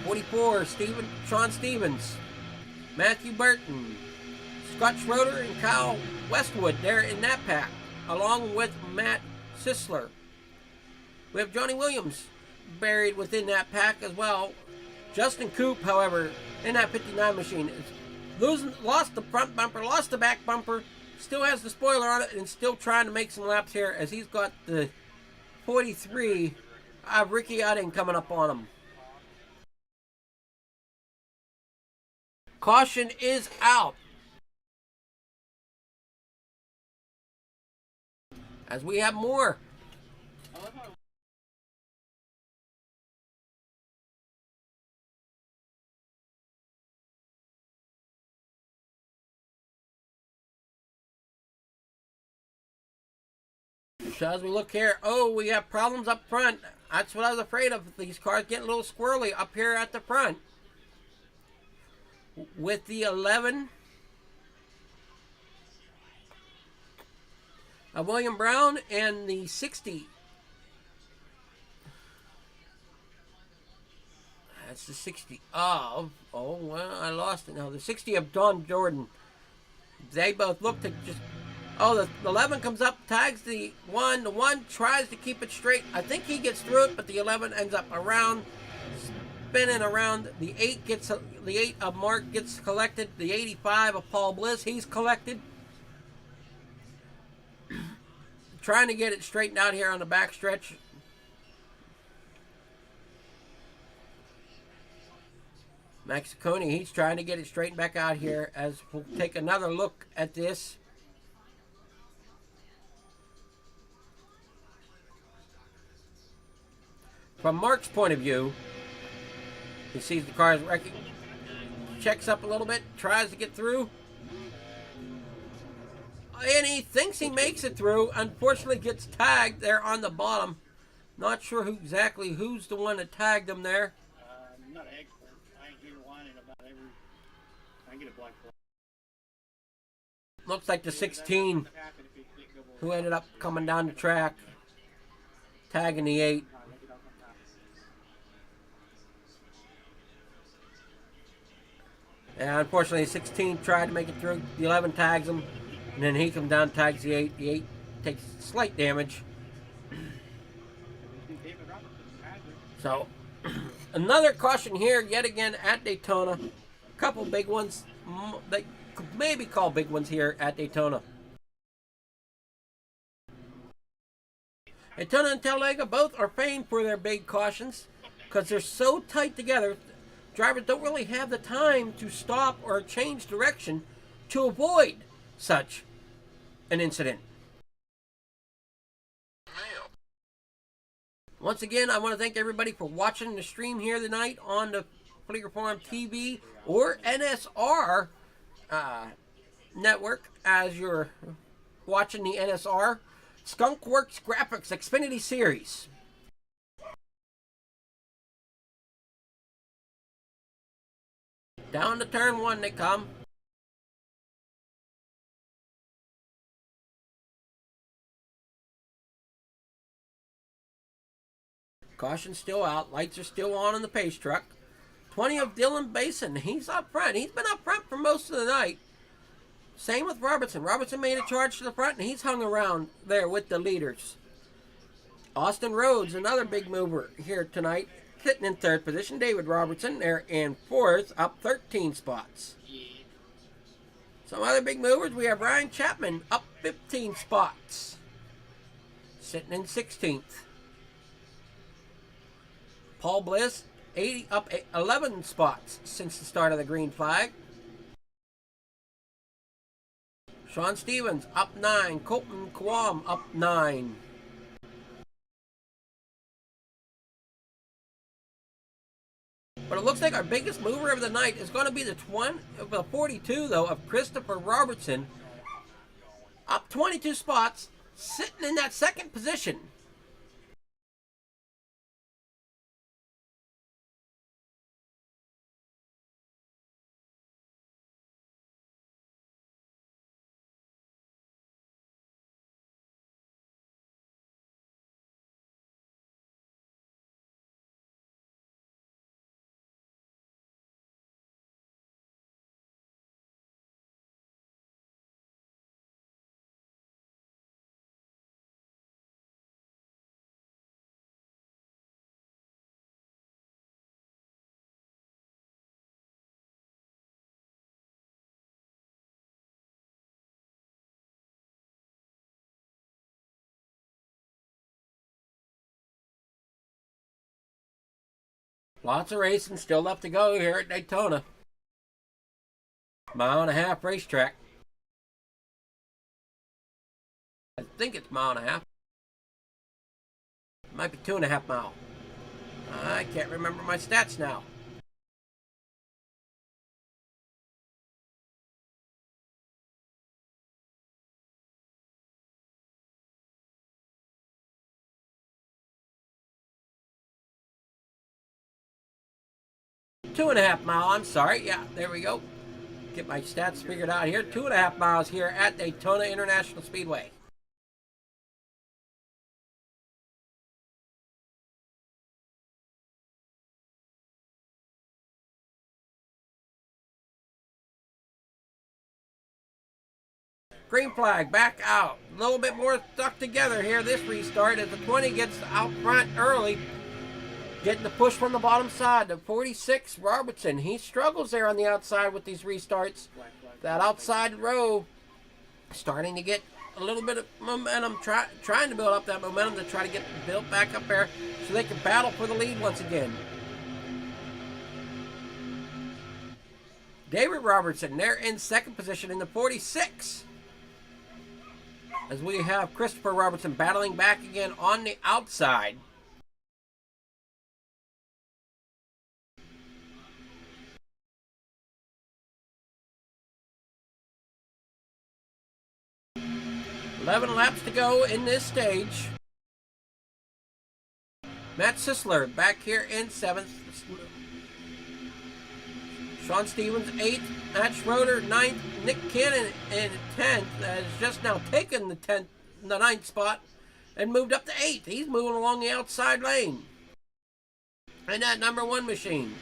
44, Sean Stevens, Matthew Burton, Scott Schroeder, and Kyle Westwood there in that pack, along with Matt Sisler. We have Johnny Williams buried within that pack as well. Justin Coop, however, in that 59 machine, lost the front bumper, lost the back bumper, still has the spoiler on it, and still trying to make some laps here as he's got the 43 of Ricky Udding coming up on him. Caution is out. As we have more. So as we look here, we have problems up front. That's what I was afraid of. These cars getting a little squirrely up here at the front. With the 11 of William Brown and the 60. That's the 60 of, I lost it now. The 60 of Don Jordan. They both look to just, the 11 comes up, tags the 1. The 1 tries to keep it straight. I think he gets through it, but the 11 ends up around, spinning around. The 8 of Mark gets collected. The 85 of Paul Bliss, he's collected. Trying to get it straightened out here on the back stretch. Maxiconi, he's trying to get it straightened back out here as we'll take another look at this. From Mark's point of view, he sees the car is wrecking, checks up a little bit, tries to get through, and he thinks he makes it through. Unfortunately, gets tagged there on the bottom. Not sure who's the one that tagged him there. I'm not an expert. I ain't here whining about every. I get a black flag. Looks like the 16 who ended up coming down the track, tagging the 8. And unfortunately, 16 tried to make it through. The 11 tags him, and then he comes down, tags the 8. The 8 takes slight damage. So, another caution here, yet again at Daytona. A couple big ones. They could maybe call big ones here at Daytona. Daytona and Talladega both are famed for their big cautions because they're so tight together. Drivers don't really have the time to stop or change direction to avoid such an incident. Once again, I want to thank everybody for watching the stream here tonight on the Fleeger Farm TV or NSR network as you're watching the NSR Skunkworks Graphics Xfinity Series. Down to turn 1 they come. Caution still out. Lights are still on the pace truck. 20 of Dylan Basin. He's up front. He's been up front for most of the night. Same with Robertson. Robertson made a charge to the front, and he's hung around there with the leaders. Austin Rhodes, another big mover here tonight, sitting in 3rd position. David Robertson there in 4th, up 13 spots. Some other big movers. We have Ryan Chapman up 15 spots, sitting in 16th. Paul Bliss, up 11 spots since the start of the green flag. Sean Stevens up 9. Colton Kwam up 9. But it looks like our biggest mover of the night is going to be the 42, though, of Christopher Robertson. Up 22 spots, sitting in that 2nd position. Lots of racing still left to go here at Daytona. 1.5-mile racetrack. I think it's 1.5 miles. It might be 2.5 miles. I can't remember my stats now. Two and a half mile, I'm sorry. Yeah, there we go. Get my stats figured out here. 2.5 miles here at Daytona International Speedway. Green flag back out. A little bit more stuck together here this restart as the 20 gets out front early. Getting the push from the bottom side. The 46, Robertson. He struggles there on the outside with these restarts. That outside row starting to get a little bit of momentum. Trying to build up that momentum to try to get built back up there so they can battle for the lead once again. David Robertson there in 2nd position in the 46. As we have Christopher Robertson battling back again on the outside. $11 laps to go in this stage. Matt Sisler back here in 7th. Sean Stevens 8th. Matt Schroeder 9th. Nick Cannon in 10th. Has just now taken the 9th spot and moved up to 8th. He's moving along the outside lane. And that number 1 machine.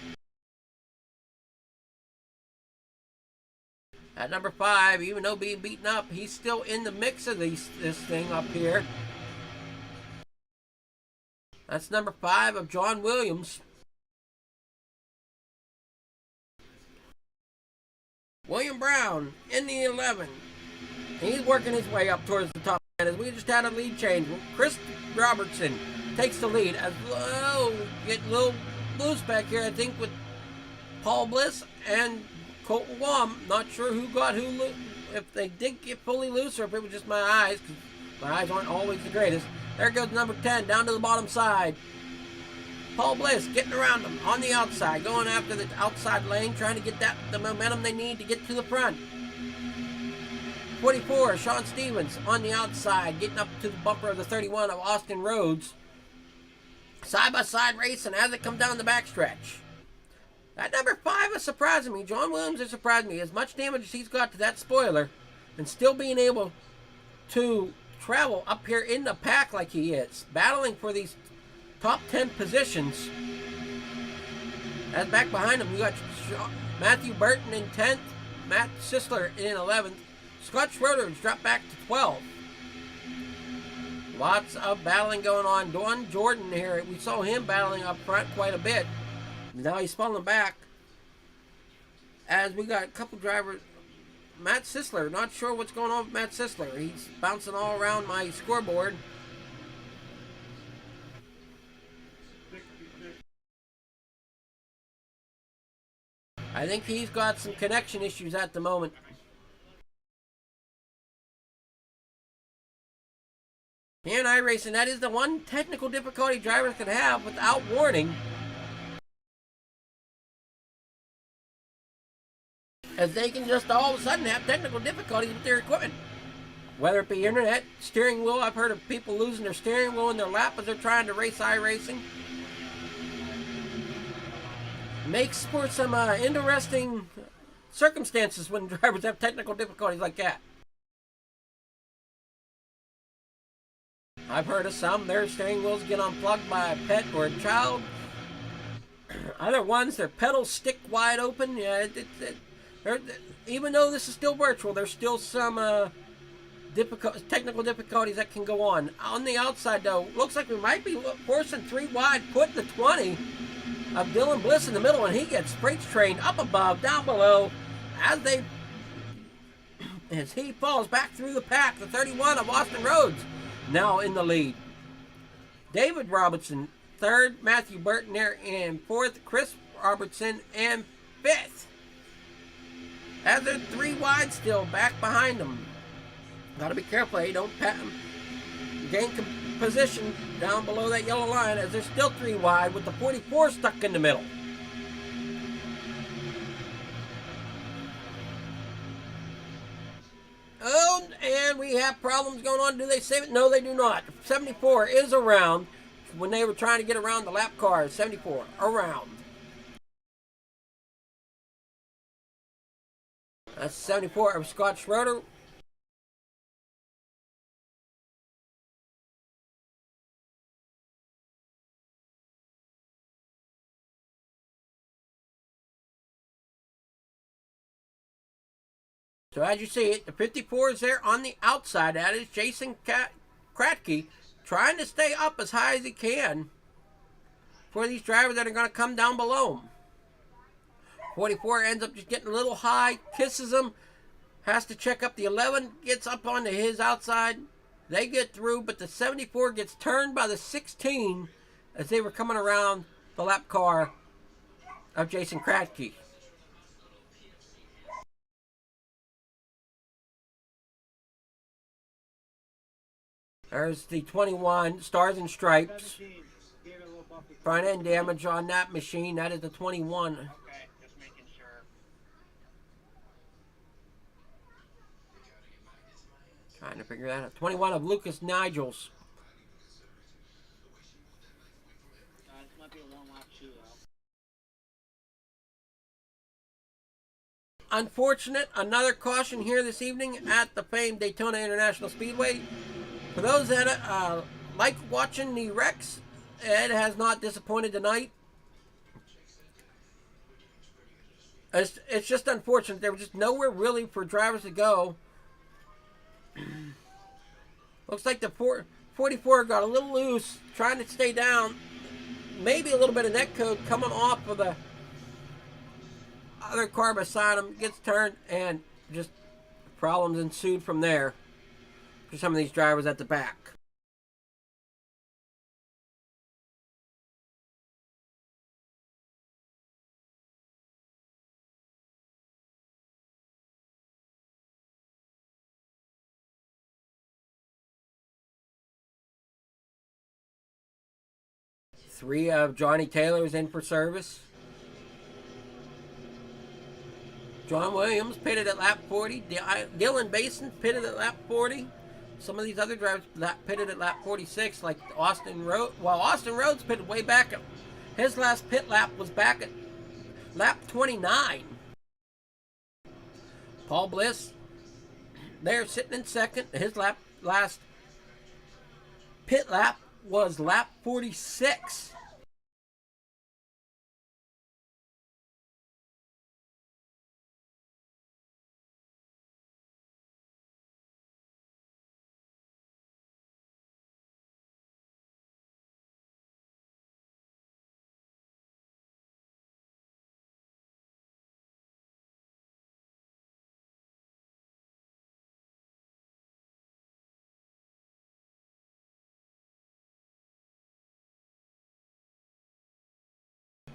At number 5, even though being beaten up, he's still in the mix of this thing up here. That's number 5 of John Williams. William Brown in the 11. He's working his way up towards the top. And as we just had a lead change, Chris Robertson takes the lead. As getting a little loose back here, I think, with Paul Bliss and Colton Wom. Not sure who got who if they did get fully loose or if it was just my eyes, because my eyes aren't always the greatest. There goes number 10 down to the bottom side. Paul Bliss getting around them on the outside, going after the outside lane, trying to get the momentum they need to get to the front. 44, Sean Stevens on the outside, getting up to the bumper of the 31 of Austin Rhodes. Side-by-side racing as it comes down the backstretch. That number 5 is surprising me. John Williams is surprising me. As much damage as he's got to that spoiler, and still being able to travel up here in the pack like he is, battling for these top 10 positions. As back behind him, you got Matthew Burton in 10th, Matt Sisler in 11th. Scott Schroeder's dropped back to 12th. Lots of battling going on. Don Jordan here, we saw him battling up front quite a bit. Now he's falling back. As we got a couple drivers. Matt Sisler, not sure what's going on with Matt Sisler. He's bouncing all around my scoreboard. I think he's got some connection issues at the moment. Here in iRacing, that is the one technical difficulty drivers can have without warning. As they can just all of a sudden have technical difficulties with their equipment. Whether it be internet, steering wheel. I've heard of people losing their steering wheel in their lap as they're trying to race iRacing. Makes for some interesting circumstances when drivers have technical difficulties like that. I've heard of some, their steering wheels get unplugged by a pet or a child. Other ones, their pedals stick wide open. Yeah, even though this is still virtual, there's still some technical difficulties that can go on. On the outside, though, looks like we might be forcing 3 wide, putting the 20 of Dylan Bliss in the middle, and he gets freight trained up above, down below, as he falls back through the pack. The 31 of Austin Rhodes now in the lead. David Robertson, 3rd. Matthew Burton there in 4th. Chris Robertson in 5th. As they're 3 wide still, back behind them. Gotta be careful, you don't gain position down below that yellow line, as they're still 3 wide with the 44 stuck in the middle. Oh, and we have problems going on. Do they save it? No, they do not. 74 is around when they were trying to get around the lap cars. 74 around. That's 74 of Scott Schroeder. So as you see it, the 54 is there on the outside. That is Jason Kratke trying to stay up as high as he can for these drivers that are going to come down below him. 44 ends up just getting a little high, kisses him, has to check up the 11, gets up onto his outside. They get through, but the 74 gets turned by the 16 as they were coming around the lap car of Jason Kratke. There's the 21, Stars and Stripes. Front end damage on that machine. That is the 21. Okay, just making sure. Trying to figure that out. 21 of Lucas Nigels. This might be a long lap too, though. Unfortunate, another caution here this evening at the famed Daytona International Speedway. For those that like watching the wrecks, it has not disappointed tonight. It's just unfortunate. There was just nowhere really for drivers to go. Looks like the 44 got a little loose, trying to stay down. Maybe a little bit of netcode coming off of the other car beside him. Gets turned, and just problems ensued from there for some of these drivers at the back. 3 of Johnny Taylor's in for service. John Williams pitted at lap 40. Dylan Basin pitted at lap 40. Some of these other drivers pitted at lap 46, like Austin Rhodes. Well, Austin Rhodes pitted way back. His last pit lap was back at lap 29. Paul Bliss, there sitting in second. His last pit lap was lap 46.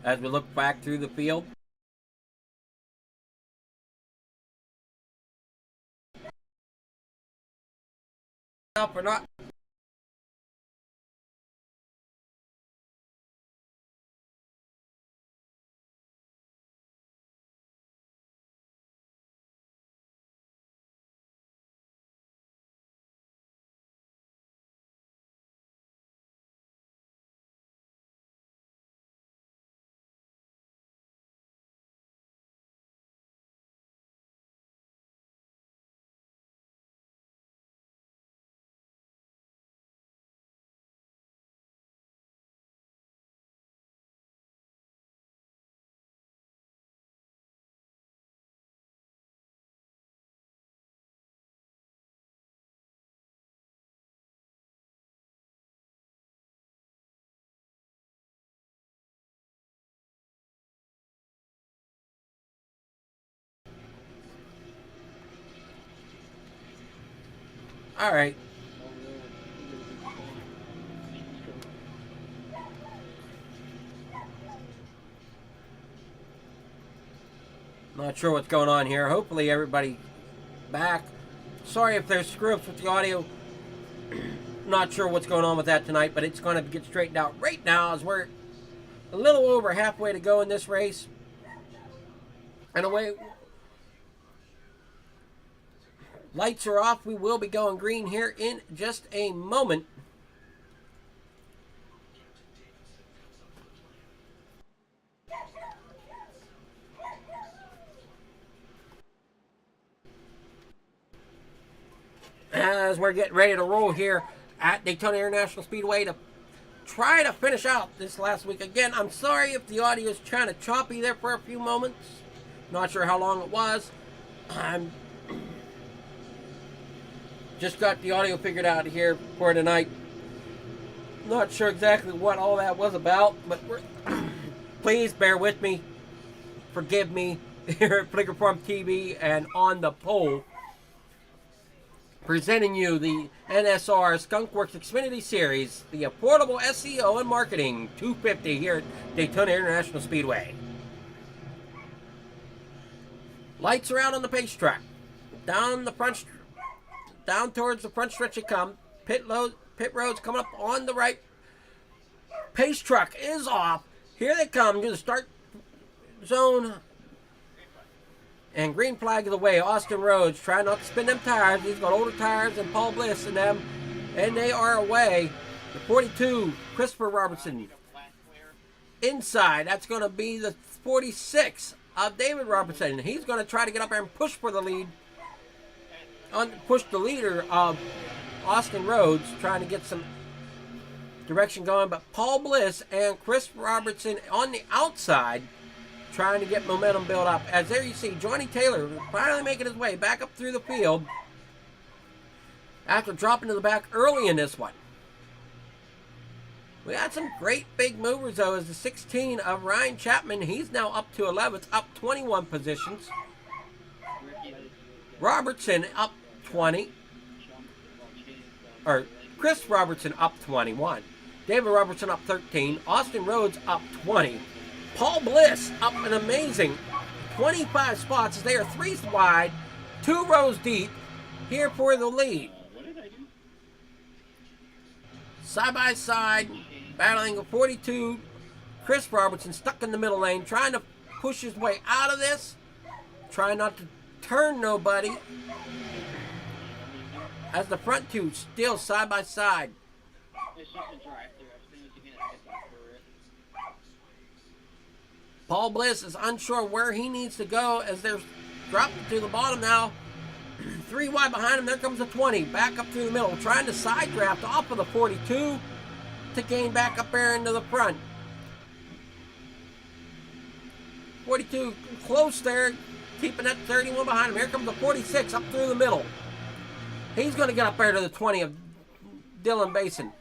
As we look back through the field, up or not. All right. Not sure what's going on here. Hopefully everybody back. Sorry if there's screw-ups with the audio. Not sure what's going on with that tonight, but it's going to get straightened out right now as we're a little over halfway to go in this race. And away. Lights are off. We will be going green here in just a moment. As we're getting ready to roll here at Daytona International Speedway to try to finish out this last week. Again, I'm sorry if the audio is kind of choppy there for a few moments. Not sure how long it was. I'm just got the audio figured out here for tonight. Not sure exactly what all that was about, but please bear with me. Forgive me here at Flicker Farm TV and on the pole. Presenting you the NSR Skunkworks Xfinity Series, the affordable SEO and marketing 250 here at Daytona International Speedway. Lights are out on the pace track. Down towards the front stretch they come. Pit road's coming up on the right. Pace truck is off. Here they come to the start zone. And green flag of the way. Austin Rhodes trying not to spin them tires. He's got older tires than Paul Bliss in them. And they are away. The 42, Christopher Robertson. Inside, that's going to be the 46 of David Robertson. He's going to try to get up there and push for the lead. Push the leader of Austin Rhodes, trying to get some direction going. But Paul Bliss and Chris Robertson on the outside, trying to get momentum built up. As there you see, Johnny Taylor finally making his way back up through the field after dropping to the back early in this one. We had some great big movers, though, as the 16 of Ryan Chapman. He's now up to 11th, up 21 positions. Robertson up 20. Or Chris Robertson up 21. David Robertson up 13. Austin Rhodes up 20. Paul Bliss up an amazing 25 spots as they are 3 wide, 2 rows deep here for the lead. Side by side, battling a 42. Chris Robertson stuck in the middle lane, trying to push his way out of this. Trying not to turn nobody. As the front two still side by side. It's just a drive-through. As soon as you get through it. Paul Bliss is unsure where he needs to go as they're dropped to the bottom now. 3 wide behind him. There comes the 20. Back up through the middle. Trying to side draft off of the 42 to gain back up there into the front. 42 close there. Keeping that 31 behind him. Here comes the 46 up through the middle. He's going to get up there to the 20 of Dylan Basin.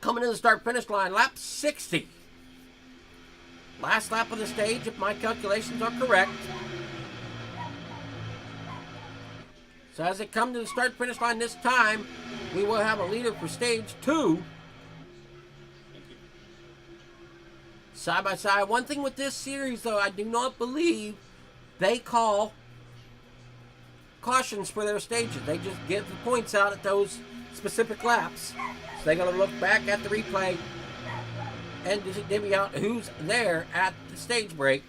Coming to the start-finish line. Lap 60. Last lap of the stage, if my calculations are correct. So as they come to the start-finish line this time, we will have a leader for stage 2. Side by side. One thing with this series, though, I do not believe they call cautions for their stages. They just give the points out at those specific laps. So they're going to look back at the replay and divvy out who's there at the stage break.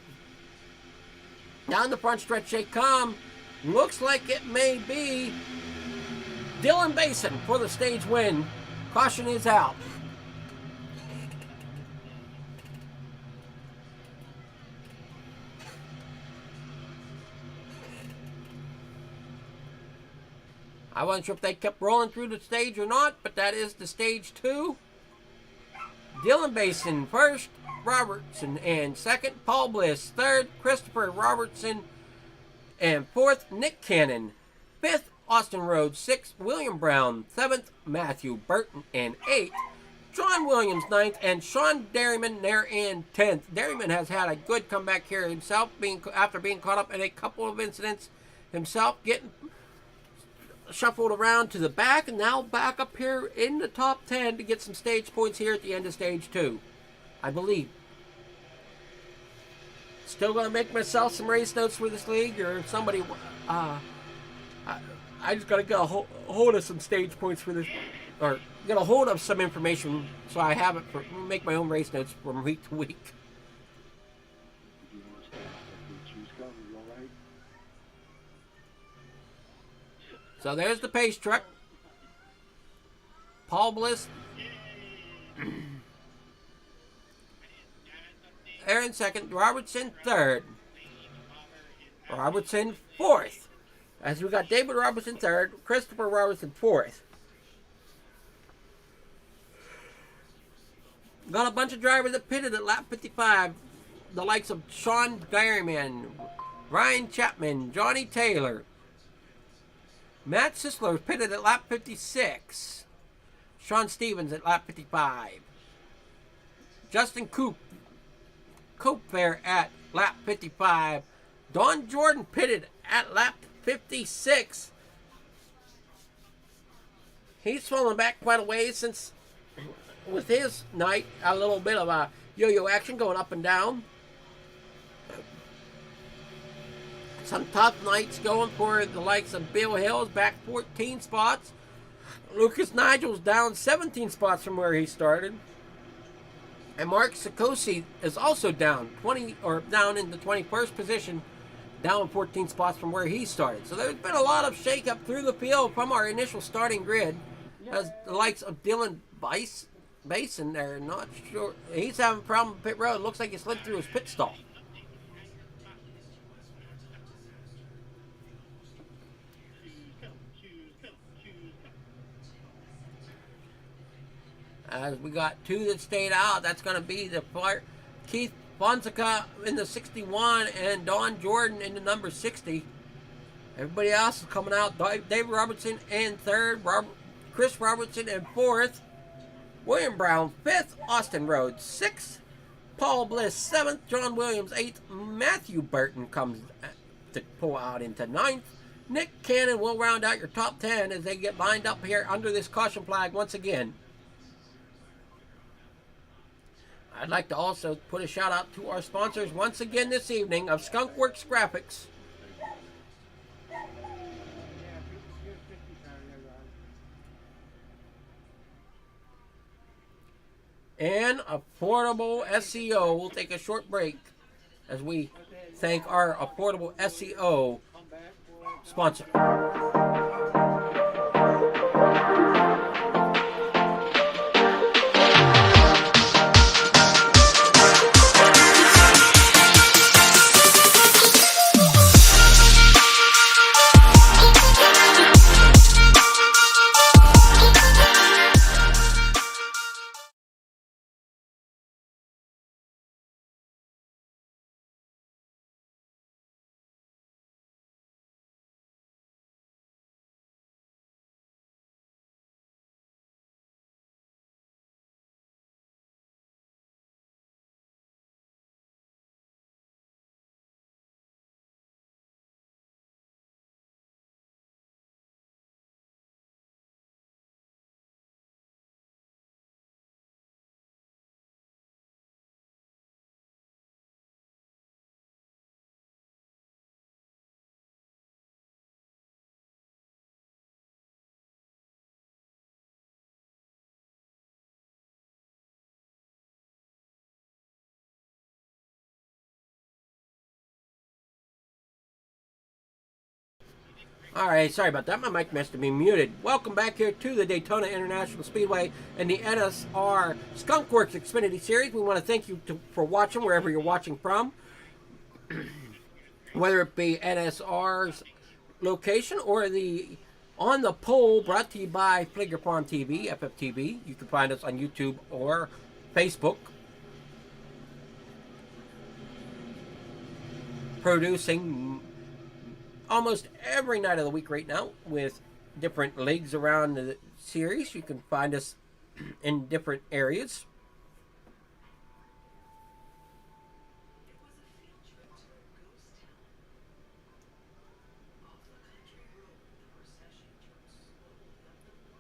Down the front stretch they come. Looks like it may be Dylan Basin for the stage win. Caution is out. I wasn't sure if they kept rolling through the stage or not, but that is the stage 2. Dylan Basin first, Robertson and second, Paul Bliss third, Christopher Robertson and fourth, Nick Cannon, fifth, Austin Rhodes, sixth, William Brown, seventh, Matthew Burton, and eighth, John Williams ninth, and Sean Derryman there in 10th. Derryman has had a good comeback here himself, after being caught up in a couple of incidents himself, getting shuffled around to the back, and now back up here in the top 10 to get some stage points here at the end of stage 2, I believe. Still going to make myself some race notes for this league, or somebody, I just got to get a hold of some stage points for this, or get a hold of some information so I have it for, make my own race notes from week to week. So there's the pace truck. Paul Bliss Aaron second, Robertson third, Robertson fourth. As we got David Robertson third, Christopher Robertson fourth. Got a bunch of drivers that pitted at lap 55. The likes of Sean Dyerman, Ryan Chapman, Johnny Taylor. Matt Sisler pitted at lap 56. Sean Stevens at lap 55. Justin Coop there at lap 55. Don Jordan pitted at lap 56. He's fallen back quite a ways since, with his night, a little bit of a yo-yo action going up and down. Some tough nights going for the likes of Bill Hills, back 14 spots. Lucas Nigel's down 17 spots from where he started. And Mark Sikosi is also down down in the 21st position, down 14 spots from where he started. So there's been a lot of shakeup through the field from our initial starting grid. As the likes of Dylan Basin there, not sure. He's having a problem with pit road. Looks like he slid through his pit stall. As we got two that stayed out, that's going to be the Keith Fonseca in the 61 and Don Jordan in the number 60. Everybody else is coming out. David Robertson in third, Chris Robertson in fourth, William Brown fifth, Austin Rhodes sixth, Paul Bliss seventh, John Williams eighth, Matthew Burton comes to pull out into ninth. Nick Cannon will round out your top 10 as they get lined up here under this caution flag once again. I'd like to also put a shout out to our sponsors once again this evening of Skunkworks Graphics. and affordable SEO. We'll take a short break as we thank our affordable SEO sponsor. Alright, sorry about that. My mic must have been muted. Welcome back here to the Daytona International Speedway and the NSR Skunkworks Xfinity Series. We want to thank you for watching wherever you're watching from. Whether it be NSR's location or the On the Pole brought to you by Fligger Farm TV, FFTV. You can find us on YouTube or Facebook. Producing almost every night of the week right now with different leagues around the series. You can find us in different areas.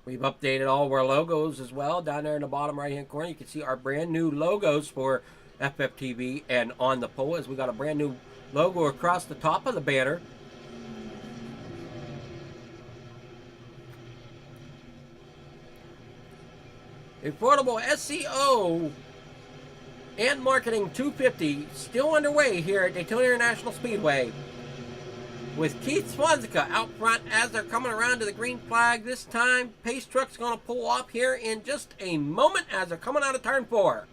We've updated all of our logos as well. Down there in the bottom right hand corner you can see our brand new logos for FFTV and On the Pole, as we got a brand new logo across the top of the banner. Affordable SEO and Marketing 250 still underway here at Daytona International Speedway, with Keith Swanzika out front as they're coming around to the green flag. This time, Pace Truck's going to pull off here in just a moment as they're coming out of turn 4.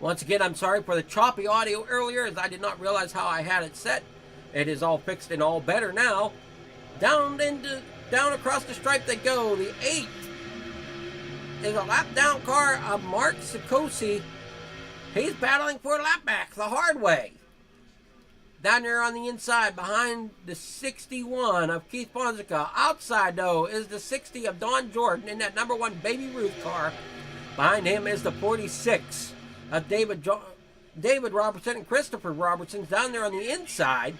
Once again, I'm sorry for the choppy audio earlier, as I did not realize how I had it set. It is all fixed and all better now. Down across the stripe they go. The 8 is a lap down car of Mark Sikosi. He's battling for a lap back the hard way. Down there on the inside behind the 61 of Keith Fonseca. Outside, though, is the 60 of Don Jordan in that number 1 Baby Ruth car. Behind him is the 46 of David Robertson and Christopher Robertson's down there on the inside,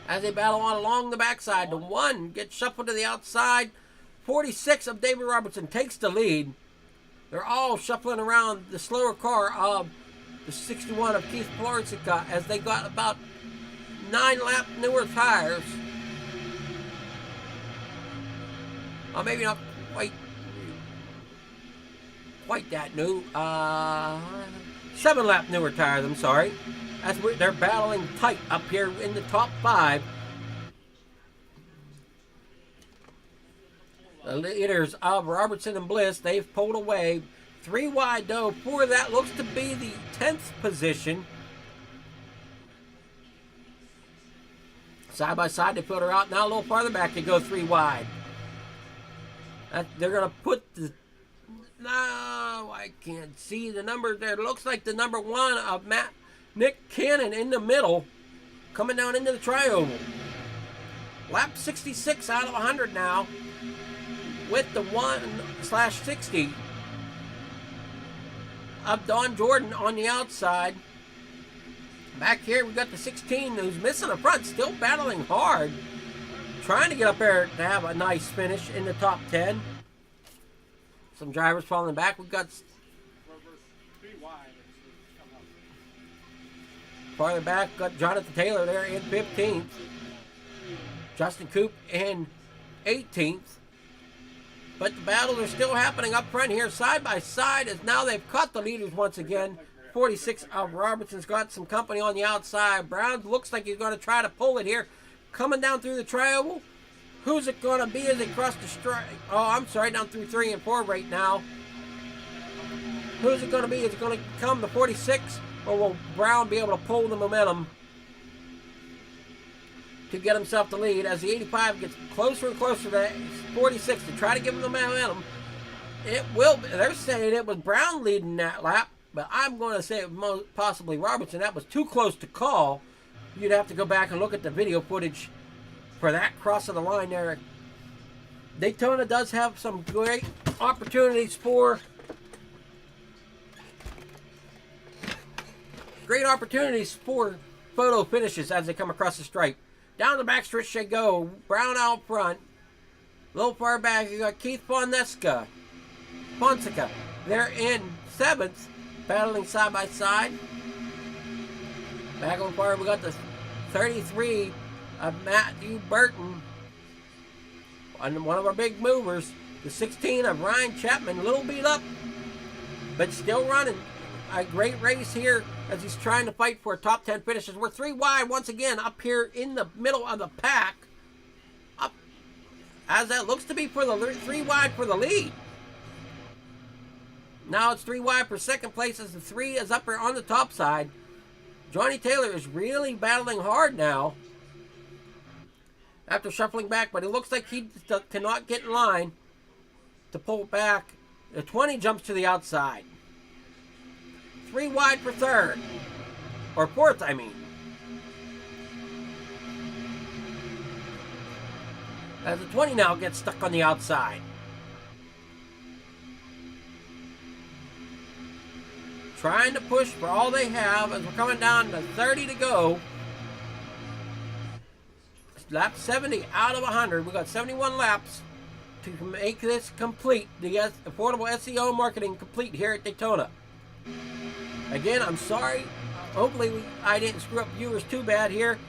as they battle on along the backside. The 1 gets shuffled to the outside. 46 of David Robertson takes the lead. They're all shuffling around the slower car of the 61 of Keith Florisica, as they got about 9 lap newer tires. Maybe not quite that new. 7 lap newer tires, I'm sorry. They're battling tight up here in the top 5. The leaders of Robertson and Bliss, they've pulled away. 3 wide, though, for that looks to be the 10th position. Side by side, they filter out. Now a little farther back, they go 3 wide. They're going to put the... No, I can't see the number there. It looks like the number 1 of Nick Cannon in the middle, coming down into the tri-oval. Lap 66 out of 100 now, with the 1/60 of Don Jordan on the outside. Back here we got the 16 who's missing the front, still battling hard, trying to get up there to have a nice finish in the top 10. Some drivers falling back. We've got farther back, got Jonathan Taylor there in 15th. Justin Coop in 18th. But the battles are still happening up front here, side by side, as now they've caught the leaders once again. 46 of Robertson's got some company on the outside. Brown looks like he's going to try to pull it here. Coming down through the tri-oval. Who's it going to be as they cross the strike? Oh, I'm sorry, down through 3 and 4 right now. Who's it going to be? Is it going to come to 46? Or will Brown be able to pull the momentum to get himself the lead as the 85 gets closer and closer to 46 to try to give him the momentum? It will be. They're saying it was Brown leading that lap, but I'm going to say it was possibly Robertson. That was too close to call. You'd have to go back and look at the video footage for that cross of the line there. Daytona does have some great opportunities for photo finishes as they come across the stripe. Down the backstretch they go. Brown out front. A little far back, you got Keith Fonseca. They're in 7th, battling side by side. Back on far, we got the 33 of Matthew Burton. And one of our big movers. The 16 of Ryan Chapman, a little beat up, but still running. A great race here as he's trying to fight for a top 10 finishes. We're 3 wide once again up here in the middle of the pack. Up as that looks to be for the 3 wide for the lead. Now it's 3 wide for second place as the 3 is up here on the top side. Johnny Taylor is really battling hard now after shuffling back, but it looks like he cannot get in line to pull back. The 20 jumps to the outside. 3 wide for third. Or fourth, I mean. As the 20 now gets stuck on the outside. Trying to push for all they have as we're coming down to 30 to go. Lap 70 out of 100. We've got 71 laps to make this complete. The affordable SEO marketing complete here at Daytona. Again, I'm sorry. Hopefully I didn't screw up viewers too bad here.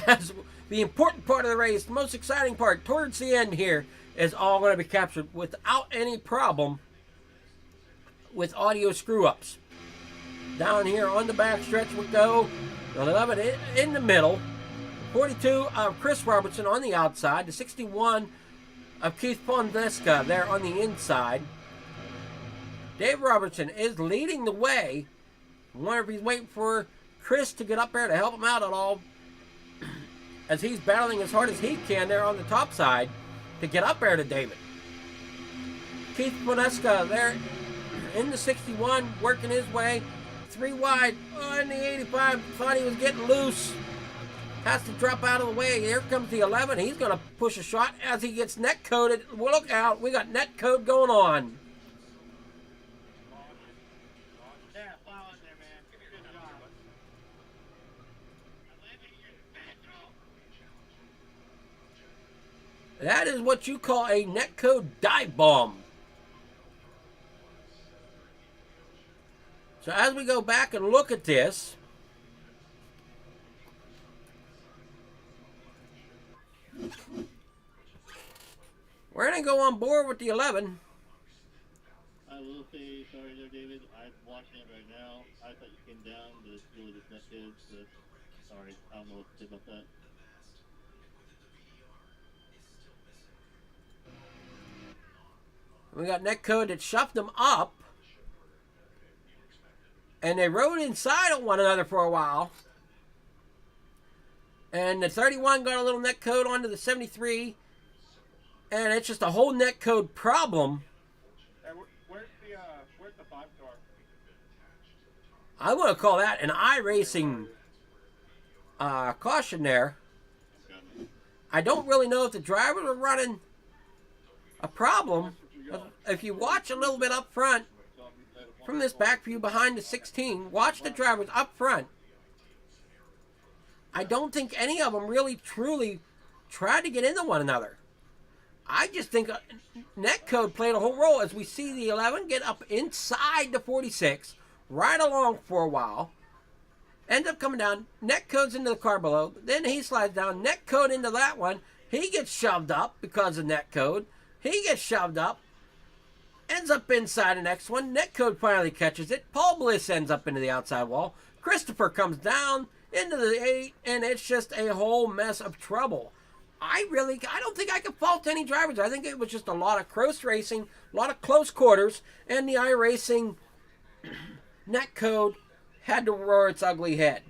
As the important part of the race, the most exciting part, towards the end here, is all going to be captured without any problem with audio screw-ups. Down here on the back stretch we go. The 11 in the middle. 42 of Chris Robertson on the outside. The 61 of Keith Fonseca there on the inside. Dave Robertson is leading the way. I wonder if he's waiting for Chris to get up there to help him out at all, as he's battling as hard as he can there on the top side to get up there to David. Keith Fonseca there in the 61, working his way. 3 wide on the 85. Thought he was getting loose. Has to drop out of the way. Here comes the 11. He's going to push a shot as he gets net coated. Well, look out. We got net code going on. That is what you call a netcode dive bomb. So as we go back and look at this, we're going to go on board with the 11. I will say sorry there, David. I'm watching it right now. I thought you came down, but it's really just net kids. But sorry, I don't know what to say about that. We got netcode that shoved them up. And they rode inside on one another for a while. And the 31 got a little netcode onto the 73. And it's just a whole netcode problem. Hey, where's the 5-star? I want to call that an iRacing caution there. Okay. I don't really know if the drivers are running a problem. If you watch a little bit up front, from this back view behind the 16, watch the drivers up front. I don't think any of them really truly tried to get into one another. I just think netcode played a whole role as we see the 11 get up inside the 46, right along for a while. ends up coming down, neck codes into the car below, then he slides down, neck code into that one, he gets shoved up because of neck code, he gets shoved up, ends up inside the next one, neck code finally catches it, Paul Bliss ends up into the outside wall, Christopher comes down into the 8, and it's just a whole mess of trouble. I don't think I could fault any drivers. I think it was just a lot of close racing, a lot of close quarters, and the iRacing net code had to roar its ugly head.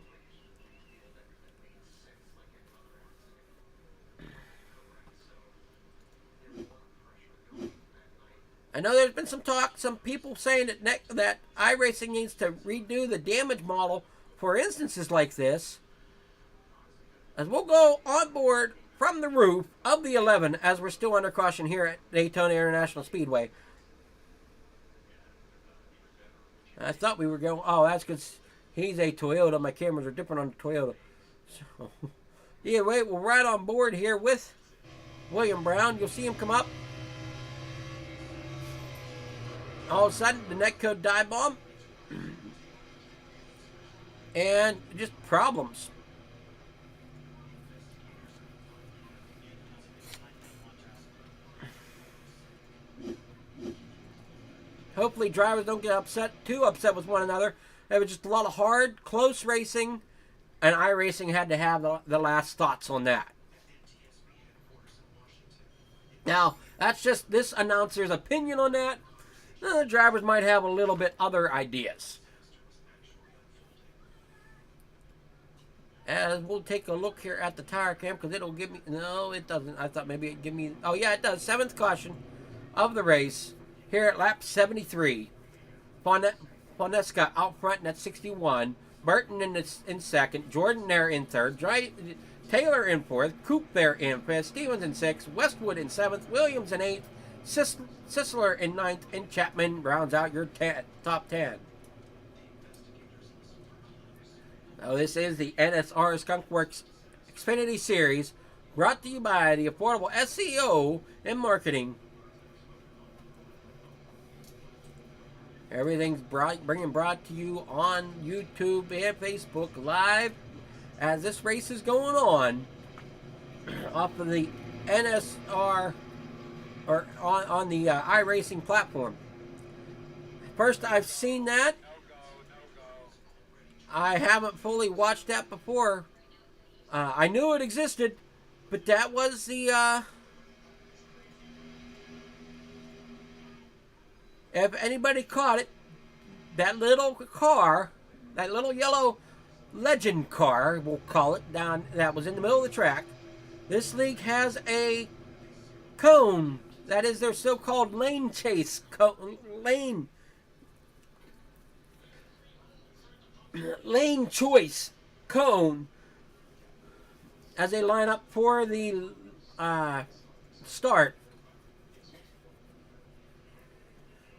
I know there's been some talk, some people saying that iRacing needs to redo the damage model for instances like this. As we'll go on board from the roof of the 11 as we're still under caution here at Daytona International Speedway. I thought we were going, oh, that's because he's a Toyota. My cameras are different on the Toyota. So, yeah, wait, we're right on board here with William Brown. You'll see him come up. All of a sudden, the netcode dive bomb. And just problems. Hopefully drivers don't get too upset with one another. It was just a lot of hard, close racing, and iRacing had to have the last thoughts on that. Now, that's just this announcer's opinion on that. The drivers might have a little bit other ideas. As we'll take a look here at the tire cam, because it'll give me... No, it doesn't. I thought maybe it'd give me... Oh, yeah, it does. 7th caution of the race here at lap 73. Ponesca out front at 61. Burton in second. Jordan there in third. Taylor in fourth. Coop there in fifth. Stevens in sixth. Westwood in seventh. Williams in eighth. Sisler in ninth. And Chapman rounds out your top 10. Now, this is the NSR Skunkworks Xfinity Series, brought to you by the Affordable SEO and Marketing. Everything's brought to you on YouTube and Facebook live as this race is going on off of the NSR or on the iRacing platform. First, I've seen that. I haven't fully watched that before. I knew it existed, but that was the... if anybody caught it, that little car, that little yellow legend car, we'll call it, down that was in the middle of the track. This league has a cone. That is their so-called lane chase lane choice cone as they line up for the start.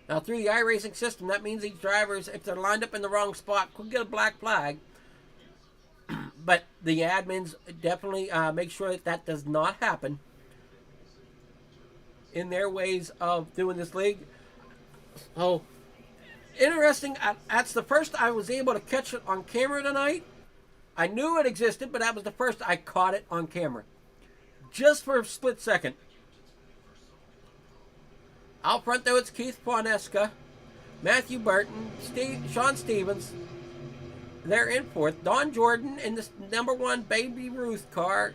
Now, through the iRacing system, that means these drivers, if they're lined up in the wrong spot, could get a black flag. But the admins definitely make sure that that does not happen in their ways of doing this league. So, interesting. That's the first I was able to catch it on camera tonight. I knew it existed, but that was the first I caught it on camera. Just for a split second. Out front, though, it's Keith Ponesca, Matthew Burton, Sean Stevens. They're in fourth. Don Jordan in the number 1 Baby Ruth car.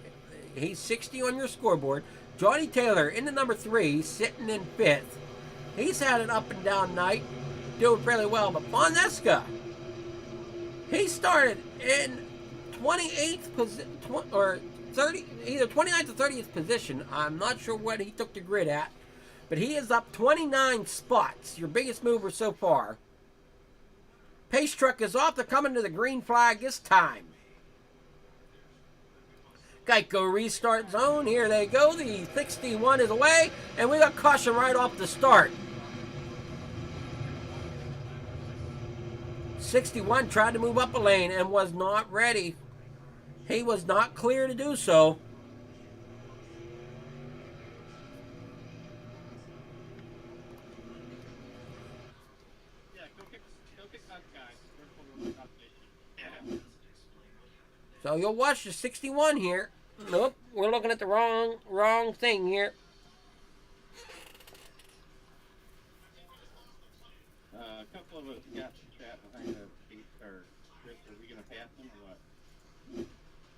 He's 60 on your scoreboard. Johnny Taylor in the number 3, sitting in 5th. He's had an up and down night, doing fairly well. But Ponesca, he started in 28th position, or 30, either 29th or 30th position. I'm not sure what he took the grid at. But he is up 29 spots, your biggest mover so far. Pace truck is off. They're coming to the green flag this time. Geico restart zone. Here they go. The 61 is away, and we got caution right off the start. 61 tried to move up a lane and was not ready. He was not clear to do so. So you'll watch the 61 here. Nope, we're looking at the wrong thing here. A couple of us got trapped behind the pace car. Chris, are we going to pass them or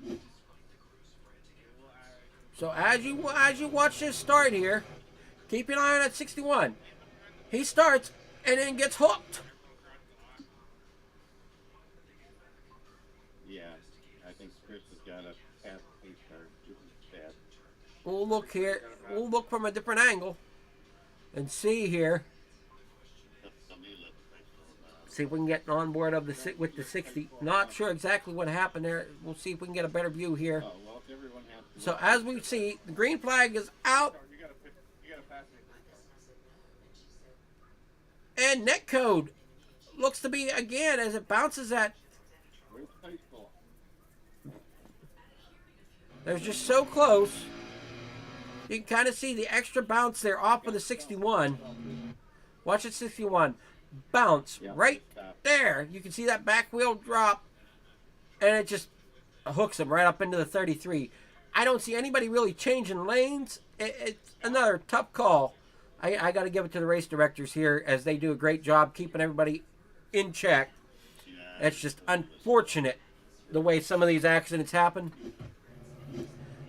what? So as you watch this start here, keep an eye on that 61. He starts and then gets hooked. Yeah, I think Chris has got to pass the pace car. This is bad. We'll look here. We'll look from a different angle and see here. See if we can get on board of with the 60. Not sure exactly what happened there. We'll see if we can get a better view here. Oh, well, if everyone has to So as we see, the green flag is out. And net code looks to be again as it bounces at. where's the pace ball? They're just so close. You can kind of see the extra bounce there off of the 61. Watch the 61 bounce right there. You can see that back wheel drop, and it just hooks him right up into the 33. I don't see anybody really changing lanes. It's another tough call. I got to give it to the race directors here as they do a great job keeping everybody in check. It's just unfortunate the way some of these accidents happen.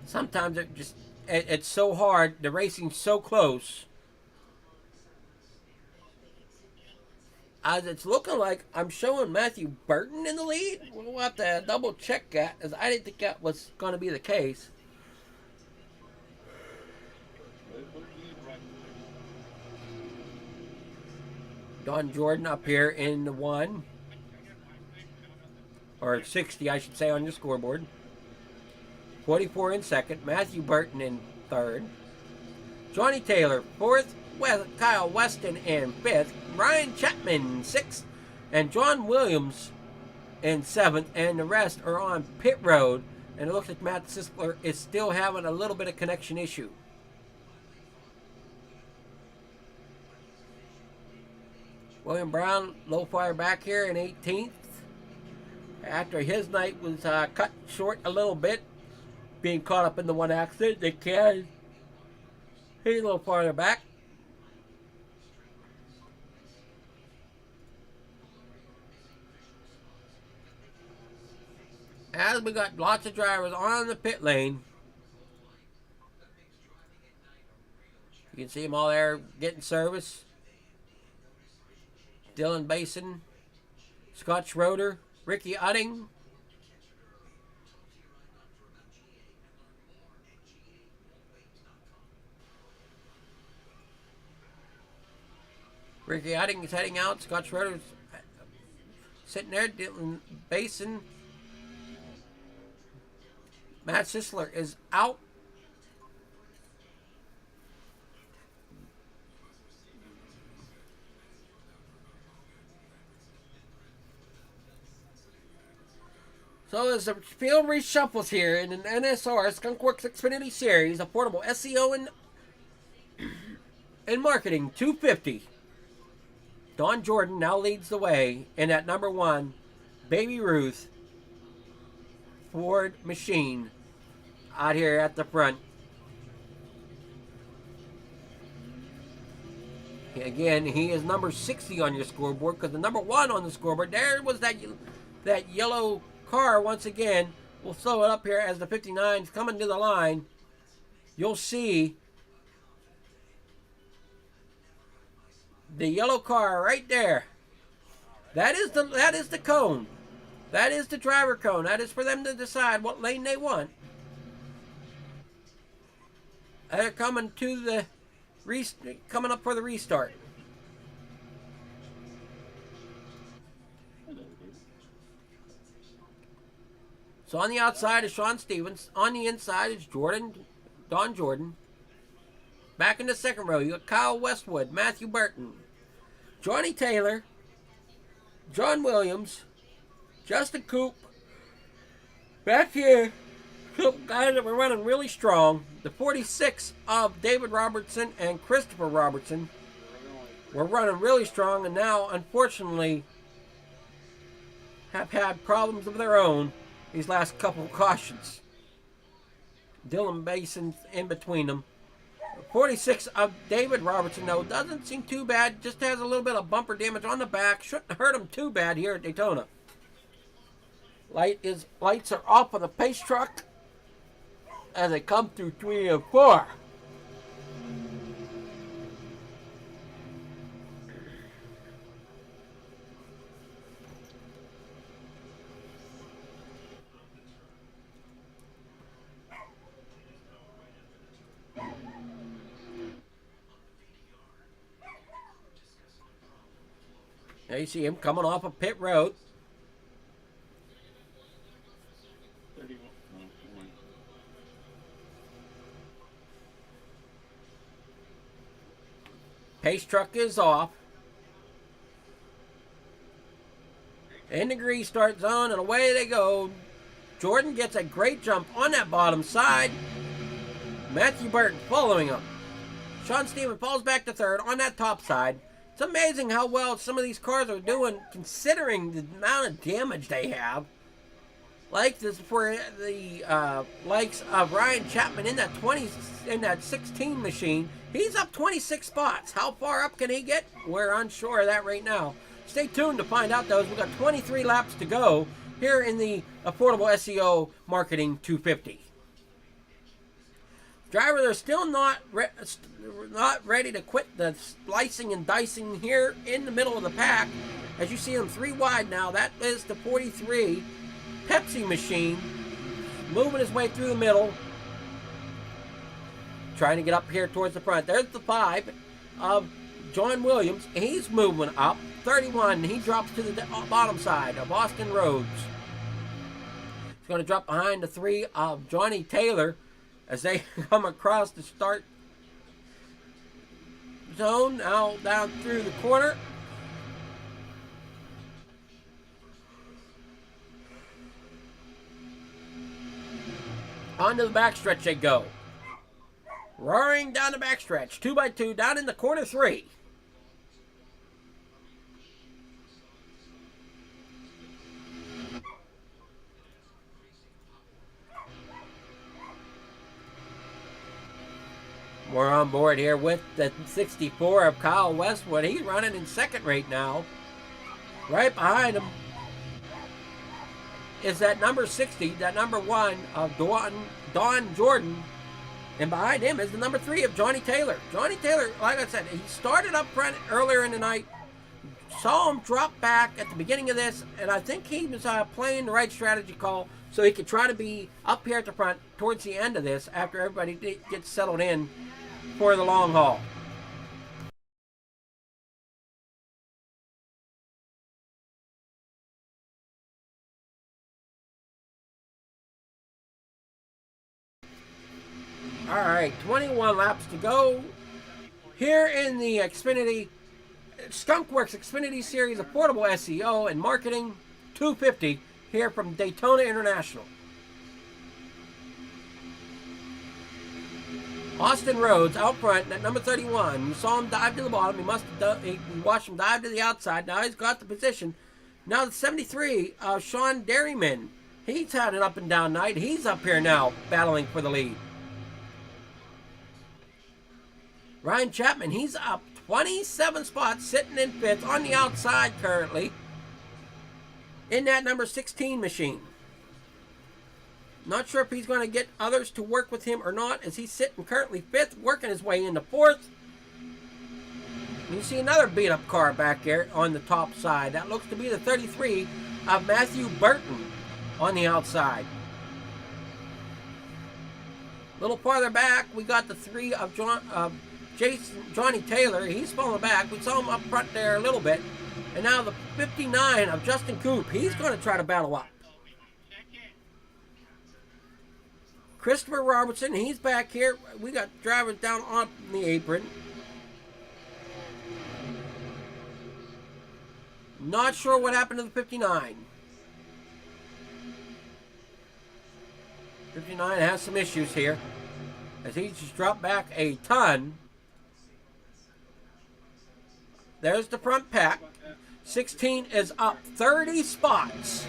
Sometimes it's so hard. The racing's so close. As it's looking like I'm showing Matthew Burton in the lead. We'll have to double check that, as I didn't think that was going to be the case. Don Jordan up here in the 1. Or 60, I should say, on your scoreboard. 44 in second. Matthew Burton in third. Johnny Taylor, fourth. Kyle Weston in fifth. Ryan Chapman, sixth. And John Williams in seventh. And the rest are on pit road. And it looks like Matt Sisler is still having a little bit of connection issue. William Brown, low fire back here in 18th. After his night was cut short a little bit, being caught up in the one accident, they can. He's a little farther back. As we got lots of drivers on the pit lane. You can see them all there getting service. Dylan Basin, Scott Schroeder, Ricky Utting. Ricky Utting is heading out. Scott Schroeder's sitting there. Dylan Basin. Matt Sisler is out. So as the field reshuffles here in an NSR Skunkworks Xfinity Series, a portable SEO and marketing 250. Don Jordan now leads the way in at number 1, Baby Ruth Ford machine out here at the front. Again, he is number 60 on your scoreboard because the number 1 on the scoreboard, there was that yellow car once again. We'll slow it up here as the 59's coming to the line. You'll see the yellow car right there. That is the cone. That is the driver cone. That is for them to decide what lane they want. They're coming to coming up for the restart. So on the outside is Sean Stevens. On the inside is Don Jordan. Back in the second row, you got Kyle Westwood, Matthew Burton, Johnny Taylor, John Williams, Justin Coop. Back here, some guys that were running really strong. The 46 of David Robertson and Christopher Robertson were running really strong, and now, unfortunately, have had problems of their own. these last couple of cautions. Dylan Basin in between them. 46 of David Robertson, though, doesn't seem too bad. Just has a little bit of bumper damage on the back. Shouldn't hurt him too bad here at Daytona. Lights are off on the pace truck as they come through 3 and 4. There you see him coming off of pit road. 31. Pace truck is off. In the grease start zone, and away they go. Jordan gets a great jump on that bottom side. Matthew Burton following him. Sean Steven falls back to third on that top side. It's amazing how well some of these cars are doing considering the amount of damage they have. Like this for the likes of Ryan Chapman in that 16 machine. He's up 26 spots. How far up can he get? We're unsure of that right now. Stay tuned to find out those. We've got 23 laps to go here in the Affordable SEO Marketing 250. Driver, they're still not ready to quit the slicing and dicing here in the middle of the pack. As you see them 3 wide now, that is the 43 Pepsi machine moving his way through the middle, trying to get up here towards the front. There's the 5 of John Williams. He's moving up. 31, he drops to the bottom side of Austin Rhodes. He's going to drop behind the 3 of Johnny Taylor as they come across the start zone, now down through the corner. Onto the backstretch they go. Roaring down the backstretch, 2 by 2, down in the corner 3. We're on board here with the 64 of Kyle Westwood. He's running in second right now. Right behind him is that number 60, that number 1 of Don Jordan. And behind him is the number 3 of Johnny Taylor. Johnny Taylor, like I said, he started up front earlier in the night. Saw him drop back at the beginning of this, and I think he was playing the right strategy call so he could try to be up here at the front towards the end of this after everybody gets settled in for the long haul. All right, 21 laps to go here in the Xfinity Skunkworks Xfinity Series Affordable SEO and Marketing 250 here from Daytona International. Austin Rhodes out front at number 31. You saw him dive to the bottom. We watched him dive to the outside. Now he's got the position. Now the 73, Sean Derryman. He's had an up and down night. He's up here now battling for the lead. Ryan Chapman, he's up 27 spots, sitting in 5th on the outside currently in that number 16 machine. Not sure if he's going to get others to work with him or not, as he's sitting currently 5th, working his way into 4th. You see another beat-up car back there on the top side. That looks to be the 33 of Matthew Burton on the outside. A little farther back, we got the 3 of Johnny Taylor. He's falling back. We saw him up front there a little bit. And now the 59 of Justin Coop. He's going to try to battle up. Christopher Robertson, he's back here. We got drivers down on the apron. Not sure what happened to the 59. 59 has some issues here, as he just dropped back a ton. There's the front pack. 16 is up 30 spots.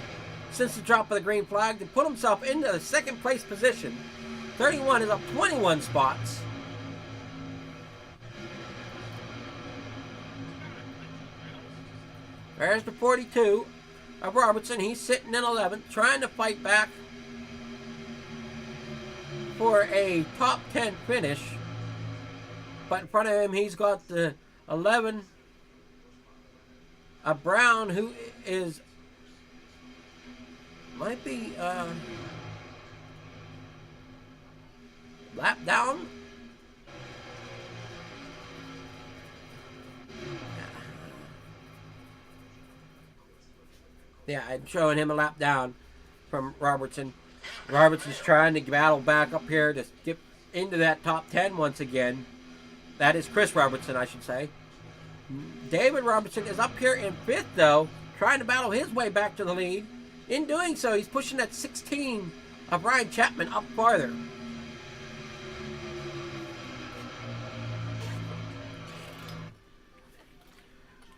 since the drop of the green flag to put himself into the second place position. 31 is up 21 spots. There's the 42 of Robertson. He's sitting in 11th, trying to fight back for a top 10 finish. But in front of him, he's got the 11 of Brown, who is might be lap down. Yeah, I'm showing him a lap down from Robertson. Robertson's trying to battle back up here to get into that top 10 once again. That is Chris Robertson, I should say. David Robertson is up here in 5th, though, trying to battle his way back to the lead. In doing so, he's pushing that 16 of Ryan Chapman up farther.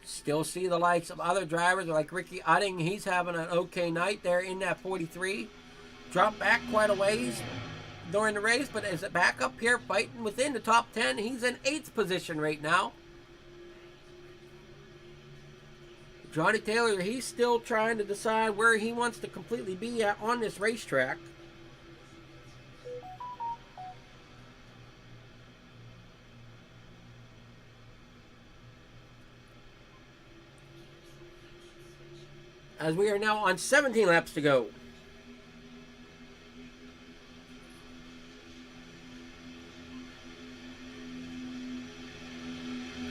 Still see the likes of other drivers like Ricky Utting. He's having an okay night there in that 43. Dropped back quite a ways during the race, but is back up here fighting within the top 10. He's in 8th position right now. Johnny Taylor, he's still trying to decide where he wants to completely be at on this racetrack. As we are now on 17 laps to go.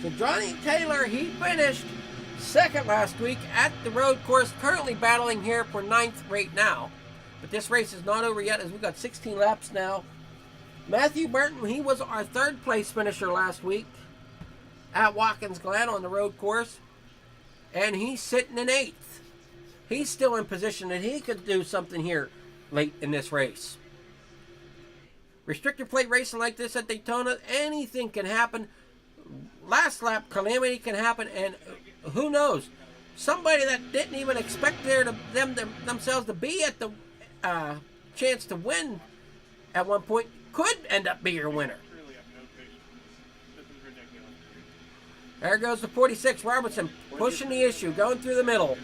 So Johnny Taylor, he finished 2nd last week at the road course, currently battling here for 9th right now. But this race is not over yet, as we've got 16 laps now. Matthew Burton, he was our 3rd place finisher last week at Watkins Glen on the road course. And he's sitting in 8th. He's still in position that he could do something here late in this race. Restrictor plate racing like this at Daytona, anything can happen. Last lap calamity can happen, and who knows? Somebody that didn't even expect themselves to be at the chance to win at one point could end up being your winner. There goes the 46, Robertson, pushing the issue, going through the middle.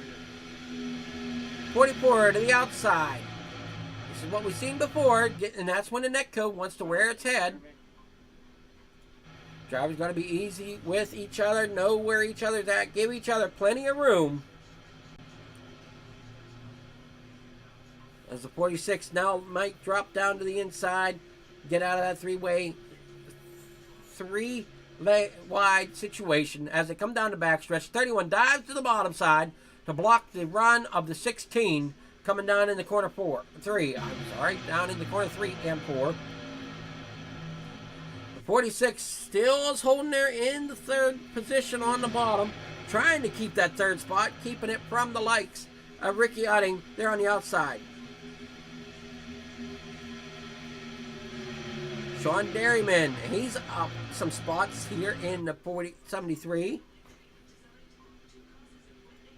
44 to the outside. This is what we've seen before, and that's when the netcode wants to wear its head. Drivers got to be easy with each other, know where each other's at, give each other plenty of room. As the 46 now might drop down to the inside, get out of that three-wide situation. As they come down the backstretch, 31 dives to the bottom side to block the run of the 16 coming down in the corner down in the corner 3 and 4. The 46 still is holding there in the 3rd position on the bottom, trying to keep that 3rd spot, keeping it from the likes of Ricky Utting there on the outside. Sean Derryman, he's up some spots here in the 73.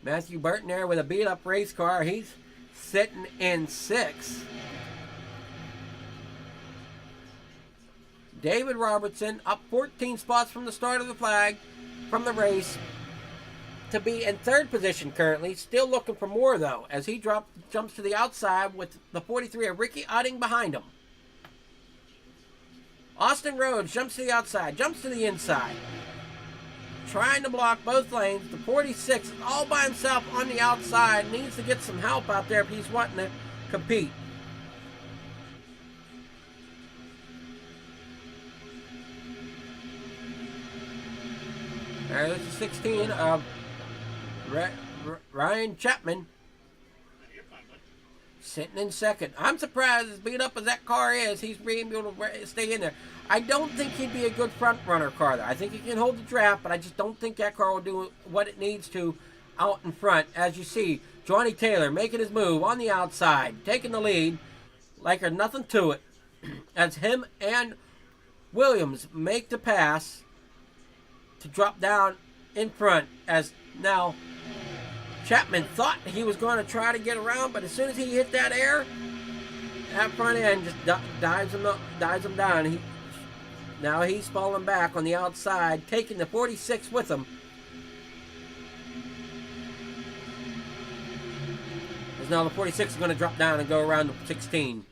Matthew Burton there with a beat-up race car. He's sitting in 6th. David Robertson up 14 spots from the start of the race to be in 3rd position currently. Still looking for more, though, as he jumps to the outside with the 43 of Ricky Utting behind him. Austin Rhodes jumps to the outside, jumps to the inside, trying to block both lanes. The 46 is all by himself on the outside, needs to get some help out there if he's wanting to compete. There's the 16 of Ryan Chapman, sitting in 2nd. I'm surprised, as beat up as that car is, he's being able to stay in there. I don't think he'd be a good front runner car there. I think he can hold the draft, but I just don't think that car will do what it needs to out in front. As you see, Johnny Taylor making his move on the outside, taking the lead like there's nothing to it. As him and Williams make the pass to drop down in front, as now Chapman thought he was going to try to get around, but as soon as he hit that air, that front end just dives him down. Now he's falling back on the outside, taking the 46 with him. Because now the 46 is going to drop down and go around the 16.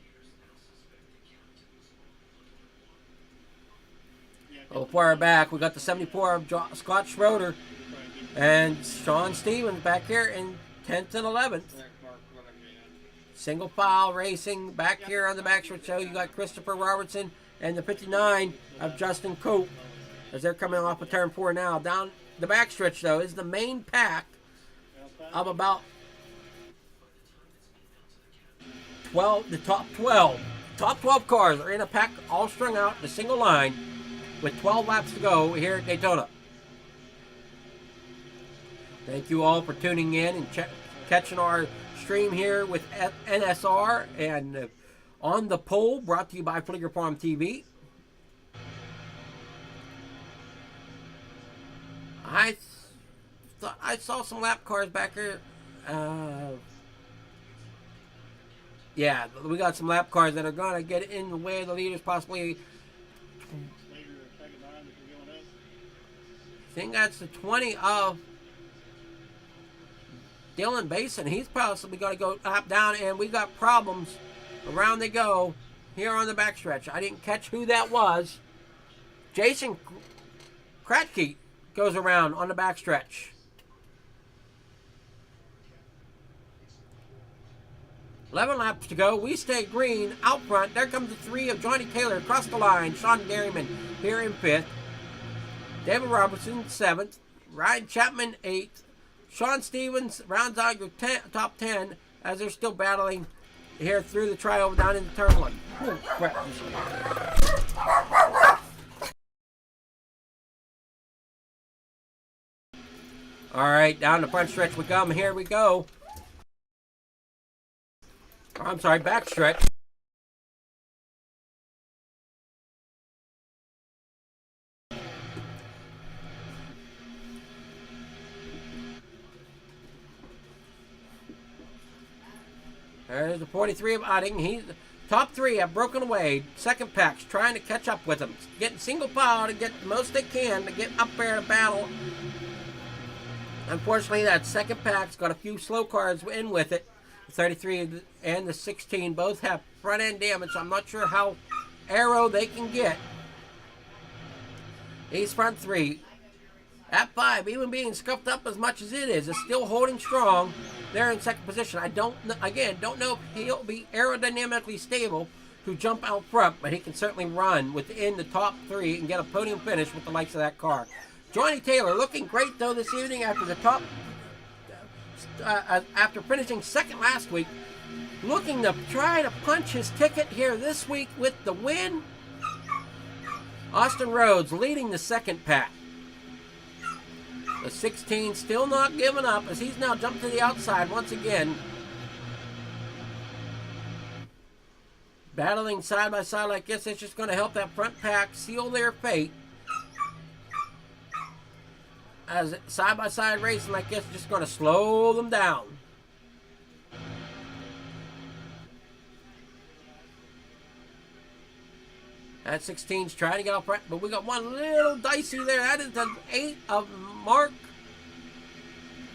A little far back, we got the 74 of Scott Schroeder and Sean Stevens back here in 10th and 11th. Single file racing back here on the backstretch show. You got Christopher Robertson and the 59 of Justin Cope as they're coming off of turn 4 now. Down the backstretch, though, is the main pack of about 12, the top 12. Top 12 cars are in a pack all strung out in a single line with 12 laps to go here at Daytona. Thank you all for tuning in and catching our stream here with NSR and On the Pole, brought to you by Fligger Farm TV. I thought I saw some lap cars back here. Yeah, we got some lap cars that are going to get in the way of the leaders, possibly. I think that's the 20 of Dylan Basin. He's possibly going to go up, down, and we got problems. Around they go here on the backstretch. I didn't catch who that was. Jason Kratke goes around on the backstretch. 11 laps to go. We stay green out front. There comes the 3 of Johnny Taylor across the line. Sean Dairyman here in 5th. David Robertson 7th. Ryan Chapman 8th. Sean Stevens rounds out your top 10 as they're still battling here through the trioval down into turn 1. Oh, crap. All right, down the front stretch we come. Here we go. I'm sorry, back stretch. There's the 43 of Otting. He's top 3 have broken away. Second pack's trying to catch up with them. Getting single file to get the most they can to get up there to battle. Unfortunately, that second pack's got a few slow cars in with it. The 33 and the 16 both have front end damage. I'm not sure how aero they can get. These front 3 at 5, even being scuffed up as much as it is still holding strong. They're in second position. I don't know if he'll be aerodynamically stable to jump out front, but he can certainly run within the top 3 and get a podium finish with the likes of that car. Johnny Taylor looking great though this evening after the top, after finishing second last week, looking to try to punch his ticket here this week with the win. Austin Rhodes leading the second pack. The 16 still not giving up as he's now jumped to the outside once again. Battling side by side like this, it's just going to help that front pack seal their fate. As side by side racing like this, just going to slow them down. That 16's trying to get up front, but we got one little dicey there. That is the 8 of Mark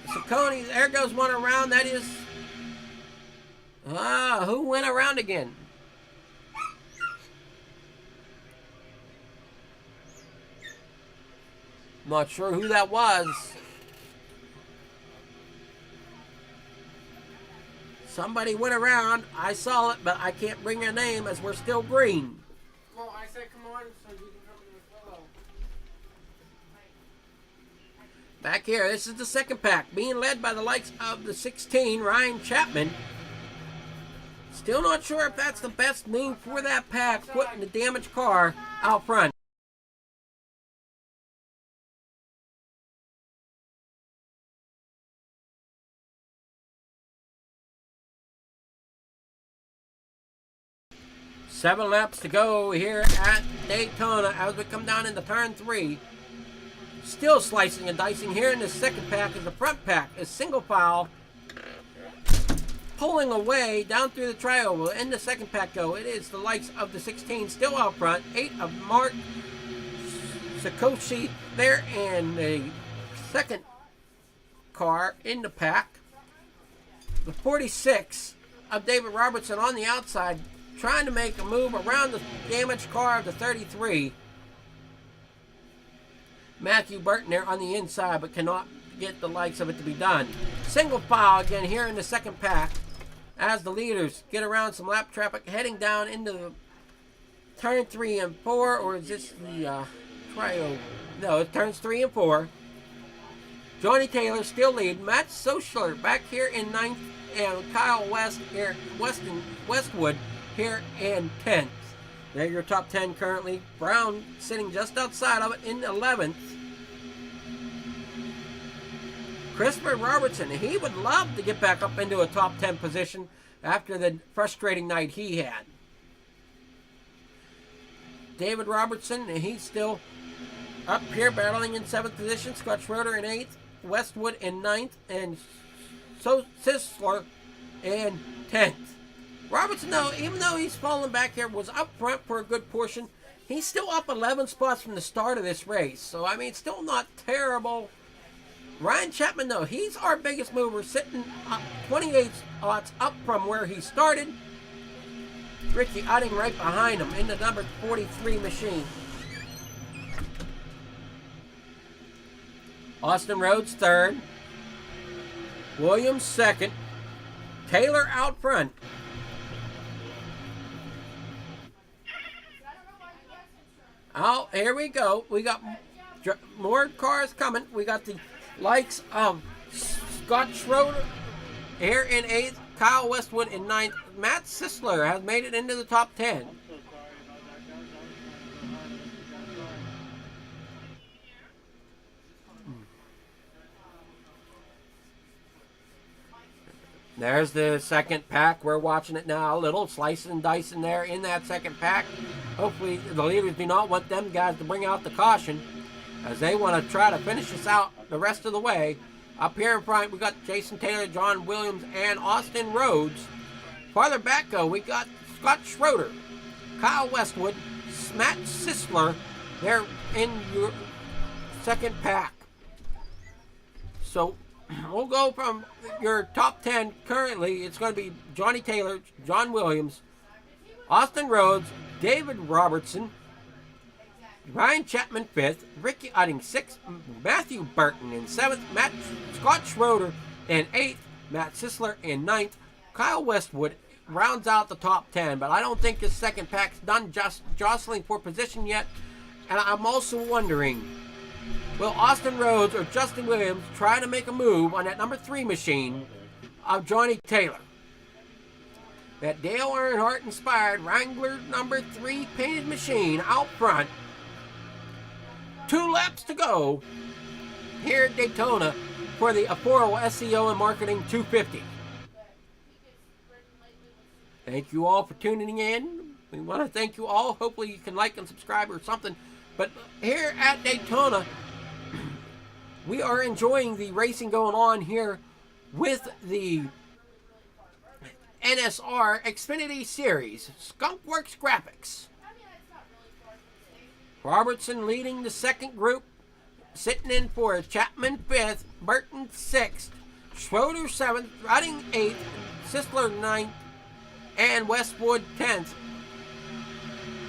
Saccone. There goes one around. That is... who went around again? Not sure who that was. Somebody went around. I saw it, but I can't bring a name as we're still green. Well, I said come on so you can come in the fellow. Back here, this is the second pack, being led by the likes of the 16, Ryan Chapman. Still not sure if that's the best move for that pack, putting the damaged car out front. Seven laps to go here at Daytona as we come down into turn 3. Still slicing and dicing here in the second pack as the front pack is single file. Pulling away down through the tri-oval. In the second pack go, it is the likes of the 16 still out front. 8 of Mark Sakoshi there in the second car in the pack. The 46 of David Robertson on the outside trying to make a move around the damaged car of the 33. Matthew Burton there on the inside, but cannot get the likes of it to be done. Single file again here in the second pack as the leaders get around some lap traffic heading down into the turn 3 and 4, or is this the trio? No, it turns 3 and 4. Johnny Taylor still lead. Matt Sochler back here in 9th, and Kyle Westwood here in 10th. They're your top 10 currently. Brown sitting just outside of it in 11th. Christopher Robertson, he would love to get back up into a top 10 position after the frustrating night he had. David Robertson, he's still up here battling in 7th position. Scott Schroeder in 8th. Westwood in 9th. And Sisler in 10th. Robertson, though, even though he's fallen back here, was up front for a good portion. He's still up 11 spots from the start of this race. So, I mean, still not terrible. Ryan Chapman, though, he's our biggest mover, sitting up 28 spots up from where he started. Ricky Utting right behind him in the number 43 machine. Austin Rhodes third. Williams second. Taylor out front. Oh, here we go. We got more cars coming. We got the likes of Scott Schroeder here in 8th. Kyle Westwood in 9th. Matt Sisler has made it into the top 10. There's the second pack. We're watching it now. A little slicing and dicing there in that second pack. Hopefully the leaders do not want them guys to bring out the caution, as they want to try to finish this out the rest of the way. Up here in front, we got Jason Taylor, John Williams, and Austin Rhodes. Farther back, though, we got Scott Schroeder, Kyle Westwood, Matt Sisler. They're in your second pack. So we'll go from your top 10 currently. It's going to be Johnny Taylor, John Williams, Austin Rhodes, David Robertson, Ryan Chapman 5th, Ricky Utting 6th, Matthew Burton in 7th, Scott Schroeder in 8th, Matt Sisler in 9th, Kyle Westwood rounds out the top 10, but I don't think his second pack's done just jostling for position yet. And I'm also wondering, will Austin Rhodes or Justin Williams try to make a move on that number 3 machine of Johnny Taylor? That Dale Earnhardt inspired Wrangler number 3 painted machine out front. 2 laps to go here at Daytona for the Aforo SEO and Marketing 250. Thank you all for tuning in. We want to thank you all. Hopefully you can like and subscribe or something. But here at Daytona, we are enjoying the racing going on here with the NSR Xfinity Series, Skunkworks Graphics. Robertson leading the second group, sitting in for Chapman 5th, Burton 6th, Schroeder 7th, Utting 8th, Sisler 9th, and Westwood 10th.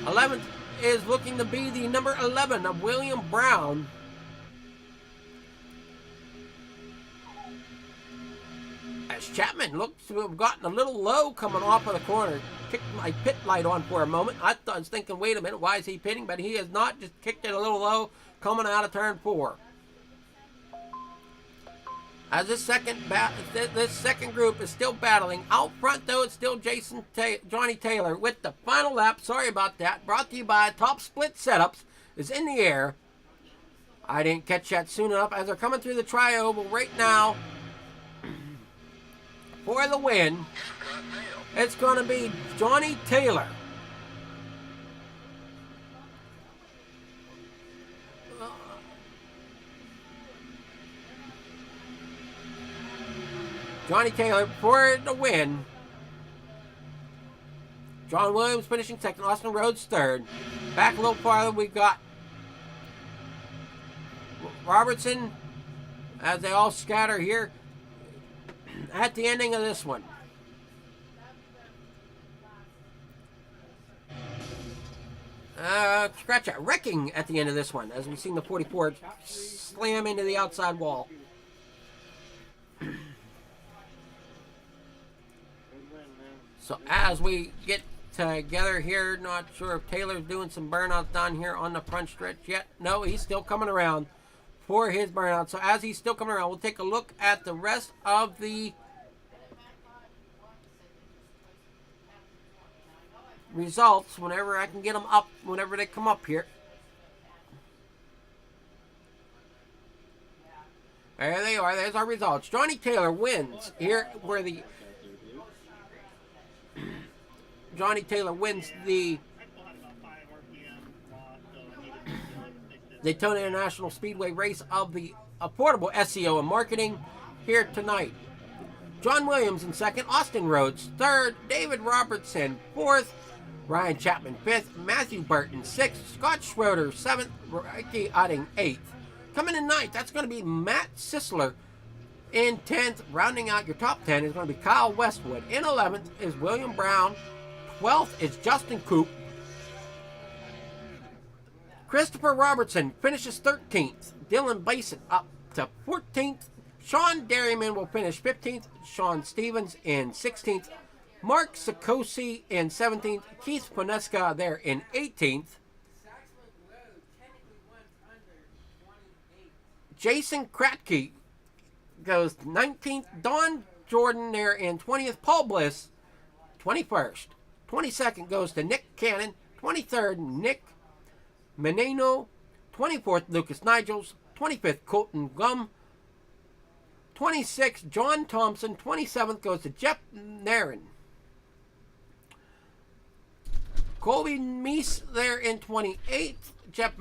11th is looking to be the number 11 of William Brown. As Chapman looks to have gotten a little low coming off of the corner. Kicked my pit light on for a moment. I was thinking, wait a minute, why is he pitting? But he has not, just kicked it a little low coming out of turn 4. As this second group is still battling. Out front, though, it's still Johnny Taylor with the final lap. Sorry about that. Brought to you by Top Split Setups. Is in the air. I didn't catch that soon enough as they're coming through the tri-oval right now. For the win, it's going to be Johnny Taylor. Johnny Taylor for the win. John Williams finishing second. Austin Rhodes third. Back a little farther, we got Robertson as they all scatter here at the ending of this one. Scratch that. Wrecking at the end of this one as we've seen the 44 slam into the outside wall. So as we get together here, not sure if Taylor's doing some burnouts down here on the front stretch yet. No, he's still coming around for his burnout. So as he's still coming around, we'll take a look at the rest of the results whenever I can get them up, whenever they come up here. There they are. There's our results. Johnny Taylor wins here where the Johnny Taylor wins the Daytona International Speedway race of the affordable SEO and marketing here tonight. John Williams in second, Austin Rhodes third, David Robertson fourth, Ryan Chapman fifth, Matthew Burton sixth, Scott Schroeder seventh, Ricky Otting eighth. Coming in ninth, that's going to be Matt Sisler. In 10th, rounding out your top 10 is going to be Kyle Westwood. In 11th is William Brown. 12th is Justin Coop. Christopher Robertson finishes 13th. Dylan Basin up to 14th. Sean Derryman will finish 15th. Sean Stevens in 16th. Mark Sikosi in 17th. Keith Poneska there in 18th. Jason Kratke goes 19th. Don Jordan there in 20th. Paul Bliss 21st. 22nd goes to Nick Cannon. 23rd, Nick Menino. 24th, Lucas Nigels. 25th, Colton Gum. 26th, John Thompson. 27th goes to Jeff Nairn. Colby Meese there in 28th. Jeff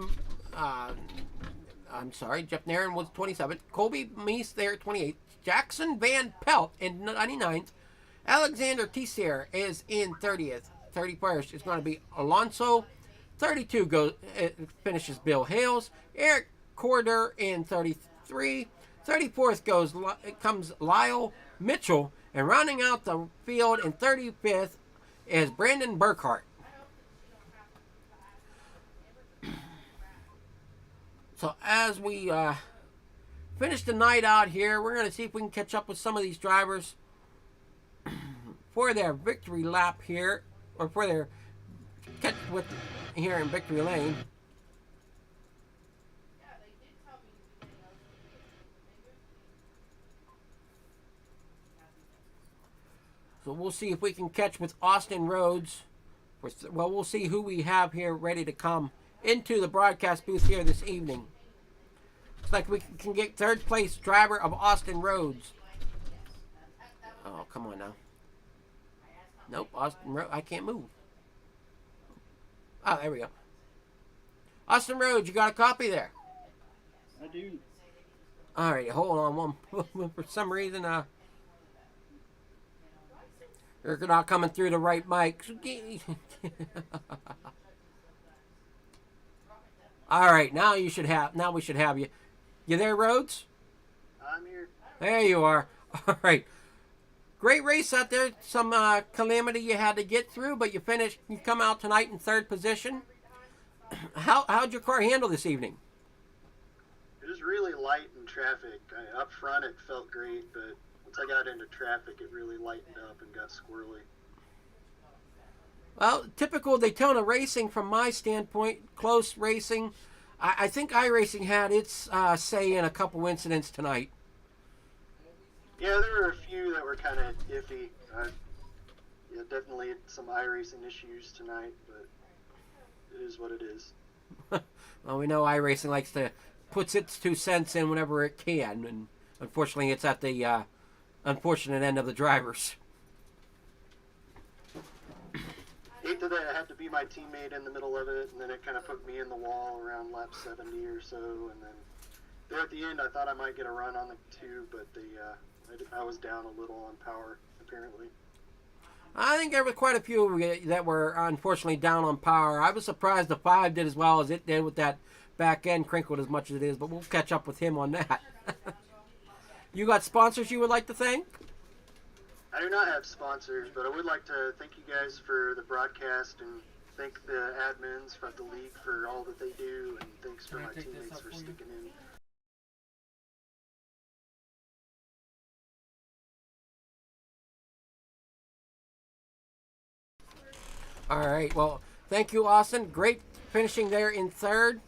Nairn was 27th. Colby Meese there 28th. Jackson Van Pelt in 99th. Alexander Tessier is in 30th. 31st is going to be Alonso. 32 finishes Bill Hales. Eric Corder in 33. 34th comes Lyle Mitchell. And rounding out the field in 35th is Brandon Burkhart. So as we finish the night out here, we're going to see if we can catch up with some of these drivers for their victory lap here, or for their catch with here in Victory Lane. So we'll see if we can catch with Austin Rhodes. Well, we'll see who we have here ready to come into the broadcast booth here this evening. Looks like we can get third place driver of Austin Rhodes. Oh, come on now. Nope, Austin Rhodes, I can't move. Oh, there we go. Austin Rhodes, you got a copy there? I do. All right, hold on one. For some reason, you're not coming through the right mic. All right, now we should have you. You there, Rhodes? I'm here. There you are. All right. Great race out there. Some calamity you had to get through, but you finished. You come out tonight in third position. How'd your car handle this evening? It was really light in traffic. Up front, it felt great, but once I got into traffic, it really lightened up and got squirrely. Well, typical Daytona racing from my standpoint, close racing. I think iRacing had its say in a couple incidents tonight. Yeah, there were a few that were kind of iffy. Yeah, definitely some iRacing issues tonight, but it is what it is. Well, we know iRacing puts its 2 cents in whenever it can, and unfortunately it's at the unfortunate end of the drivers. Today I had to be my teammate in the middle of it, and then it kind of put me in the wall around lap 70 or so, and then there at the end I thought I might get a run on the 2, but they I was down a little on power, apparently. I think there were quite a few that were unfortunately down on power. I was surprised the 5 did as well as it did with that back end crinkled as much as it is, but we'll catch up with him on that. You got sponsors you would like to thank? I do not have sponsors, but I would like to thank you guys for the broadcast and thank the admins of the league for all that they do, and thanks for my teammates for sticking in. All right. Well, thank you, Austin. Great finishing there in third.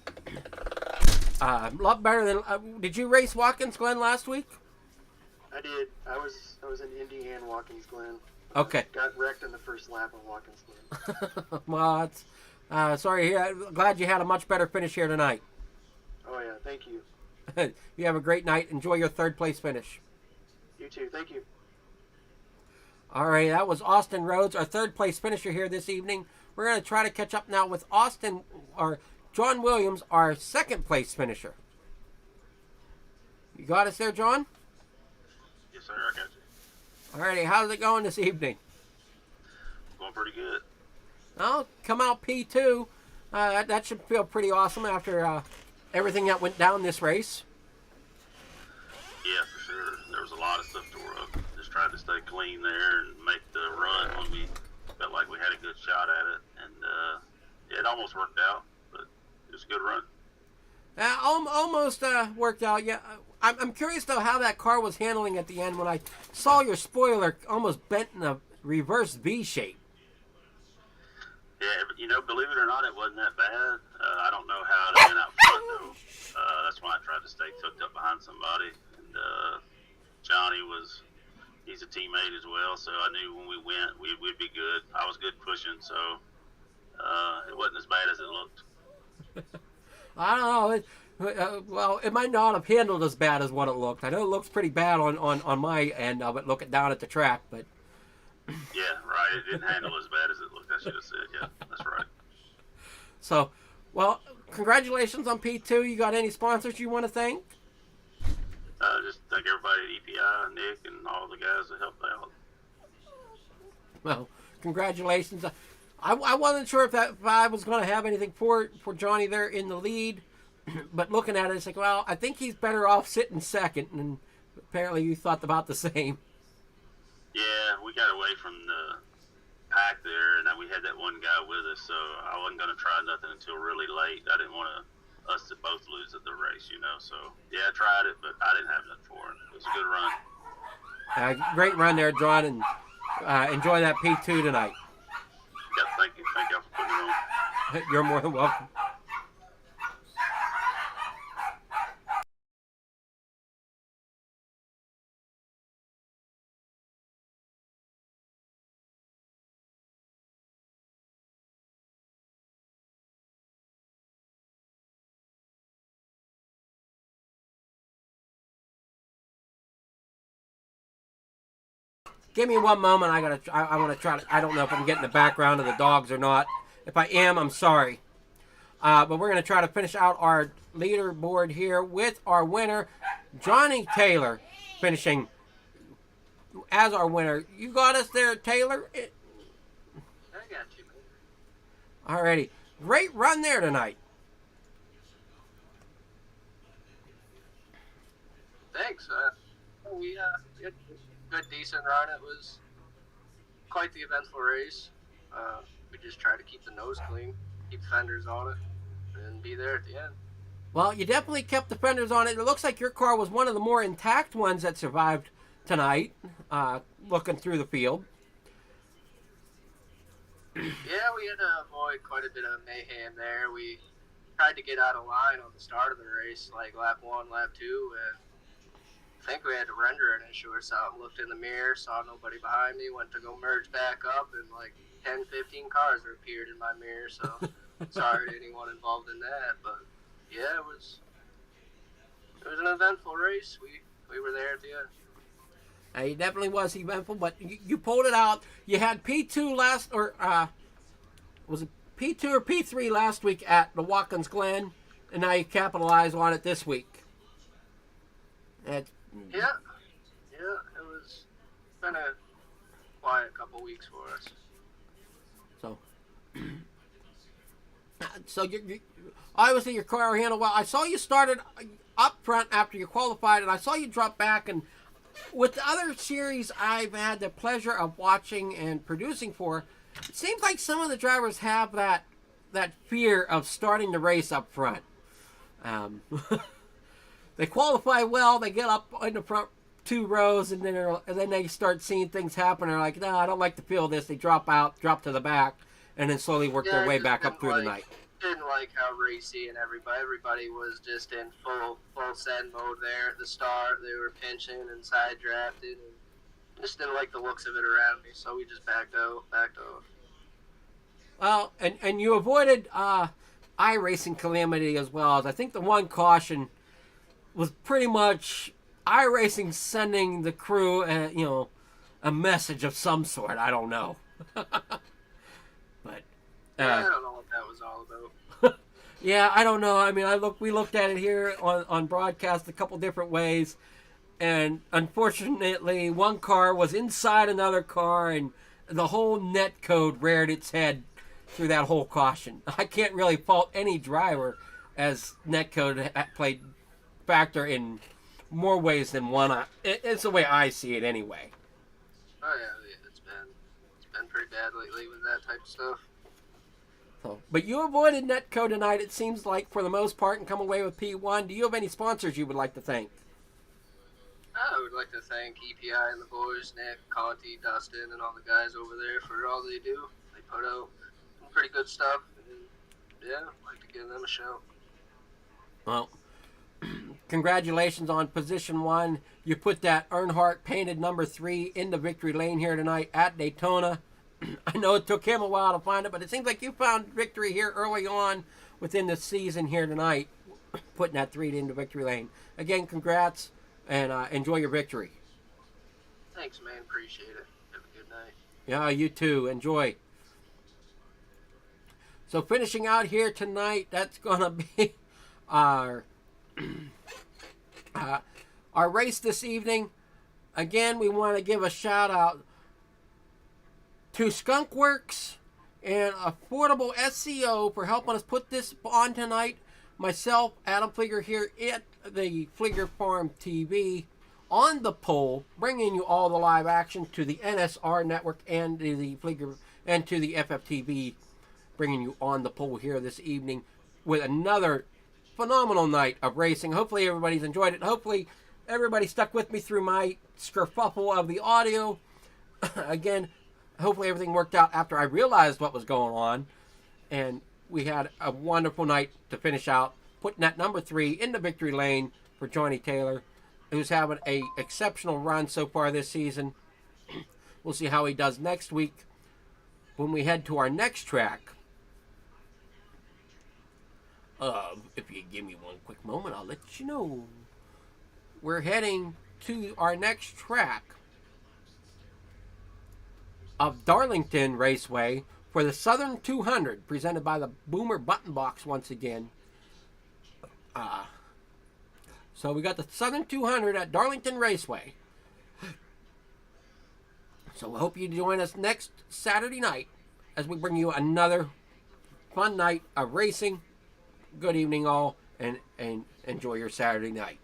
A lot better than. Did you race Watkins Glen last week? I did. I was in Indy and Watkins Glen. Okay. Got wrecked in the first lap of Watkins Glen. Well, it's, sorry. Glad you had a much better finish here tonight. Oh yeah, thank you. You have a great night. Enjoy your third place finish. You too. Thank you. All right, that was Austin Rhodes, our third place finisher here this evening. We're going to try to catch up now with John Williams, our second place finisher. You got us there, John? Yes, sir. I got you. All righty, how's it going this evening? Going pretty good. Well, come out P2. That should feel pretty awesome after everything that went down this race. Yeah, for sure. There was a lot of stuff tore up. Just tried to stay clean there and make the run when we felt like we had a good shot at it. And yeah, it almost worked out, but it was a good run. Almost worked out. Yeah, I'm curious though how that car was handling at the end when I saw your spoiler almost bent in a reverse V shape. Yeah, believe it or not, it wasn't that bad. I don't know how it went out front though. That's why I tried to stay tucked up behind somebody. And Johnny he's a teammate as well, so I knew when we went we'd be good. I was good pushing, so it wasn't as bad as it looked. I don't know. Well, it might not have handled as bad as what it looked. I know it looks pretty bad on my end of it, looking down at the track, but... Yeah, right. It didn't handle as bad as it looked. I should have said, yeah, that's right. So, well, congratulations on P2. You got any sponsors you want to thank? Just thank everybody at EPI, Nick, and all the guys that helped out. Well, congratulations. I wasn't sure if I was going to have anything for Johnny there in the lead, but looking at it, it's like, well, I think he's better off sitting second, and apparently you thought about the same. Yeah, we got away from the pack there, and we had that one guy with us, so I wasn't going to try nothing until really late. I didn't want us to both lose at the race, So, yeah, I tried it, but I didn't have nothing for it. It was a good run. Great run there, John, and enjoy that P2 tonight. Yeah, thank you. Thank y'all for putting it on. You're more than welcome. Give me one moment. I want to try to. I don't know if I'm getting the background of the dogs or not. If I am, I'm sorry. But we're going to try to finish out our leaderboard here with our winner, Johnny Taylor, finishing as our winner. You got us there, Taylor? I got you, man. Alrighty. Great run there tonight. Thanks. We had a good, decent run. It was quite the eventful race. We just tried to keep the nose clean, keep fenders on it, and be there at the end. Well, you definitely kept the fenders on it. It looks like your car was one of the more intact ones that survived tonight, looking through the field. Yeah, we had to avoid quite a bit of mayhem there. We tried to get out of line on the start of the race, like lap 1, lap 2, and I think we had to render an issue or something. Looked in the mirror, saw nobody behind me, went to go merge back up, and like 10, 15 cars appeared in my mirror, so sorry to anyone involved in that. But yeah, it was an eventful race. We were there at the end. It definitely was eventful, but you pulled it out. You had P2 last, or was it P2 or P3 last week at the Watkins Glen, and now you capitalize on it this week. Yeah. been a quiet couple weeks for us. So, you obviously your car handled well. I saw you started up front after you qualified, and I saw you drop back. And with the other series I've had the pleasure of watching and producing for, it seems like some of the drivers have that fear of starting the race up front. They qualify well, they get up in the front 2 rows, and then they start seeing things happen. They're like, no, I don't like the feel of this. They drop to the back, and then slowly work their way back up through the night. Didn't like how racy and everybody was just in full send mode there at the start. They were pinching and side drafted, and just didn't like the looks of it around me. So we just backed off. Well, and you avoided iRacing calamity as well. As I think the one caution was pretty much iRacing sending the crew, a message of some sort. I don't know. But I don't know what that was all about. yeah, I don't know. I mean, we looked at it here on broadcast a couple different ways, and unfortunately, one car was inside another car, and the whole net code reared its head through that whole caution. I can't really fault any driver, as net code played factor in more ways than one. It's the way I see it anyway. Oh yeah, it's been pretty bad lately with that type of stuff. So, but you avoided netcode tonight, it seems like, for the most part, and come away with P1. Do you have any sponsors you would like to thank? I would like to thank EPI and the boys, Nick, Conti, Dustin, and all the guys over there for all they do. They put out some pretty good stuff, and yeah, I'd like to give them a shout. Well, congratulations on position 1. You put that Earnhardt painted number 3 in the victory lane here tonight at Daytona. I know it took him a while to find it, but it seems like you found victory here early on within the season here tonight, putting that 3 into victory lane. Again, congrats, and enjoy your victory. Thanks, man. Appreciate it. Have a good night. Yeah, you too. Enjoy. So finishing out here tonight, that's going to be our race this evening. Again, we want to give a shout out to Skunkworks and Affordable SEO for helping us put this on tonight. Myself, Adam Flieger, here at the Flieger Farm TV on the pole, bringing you all the live action to the NSR network and to the Flieger and to the FFTV, bringing you on the pole here this evening with another phenomenal night of racing. Hopefully everybody's enjoyed it. Hopefully everybody stuck with me through my skerfuffle of the audio. Again, hopefully everything worked out after I realized what was going on. And we had a wonderful night to finish out, putting that number 3 in the victory lane for Johnny Taylor, who's having a exceptional run so far this season. We'll see how he does next week when we head to our next track. If you give me one quick moment, I'll let you know. We're heading to our next track of Darlington Raceway for the Southern 200, presented by the Boomer Button Box once again. So we got the Southern 200 at Darlington Raceway. So we hope you join us next Saturday night as we bring you another fun night of racing. Good evening all, and enjoy your Saturday night.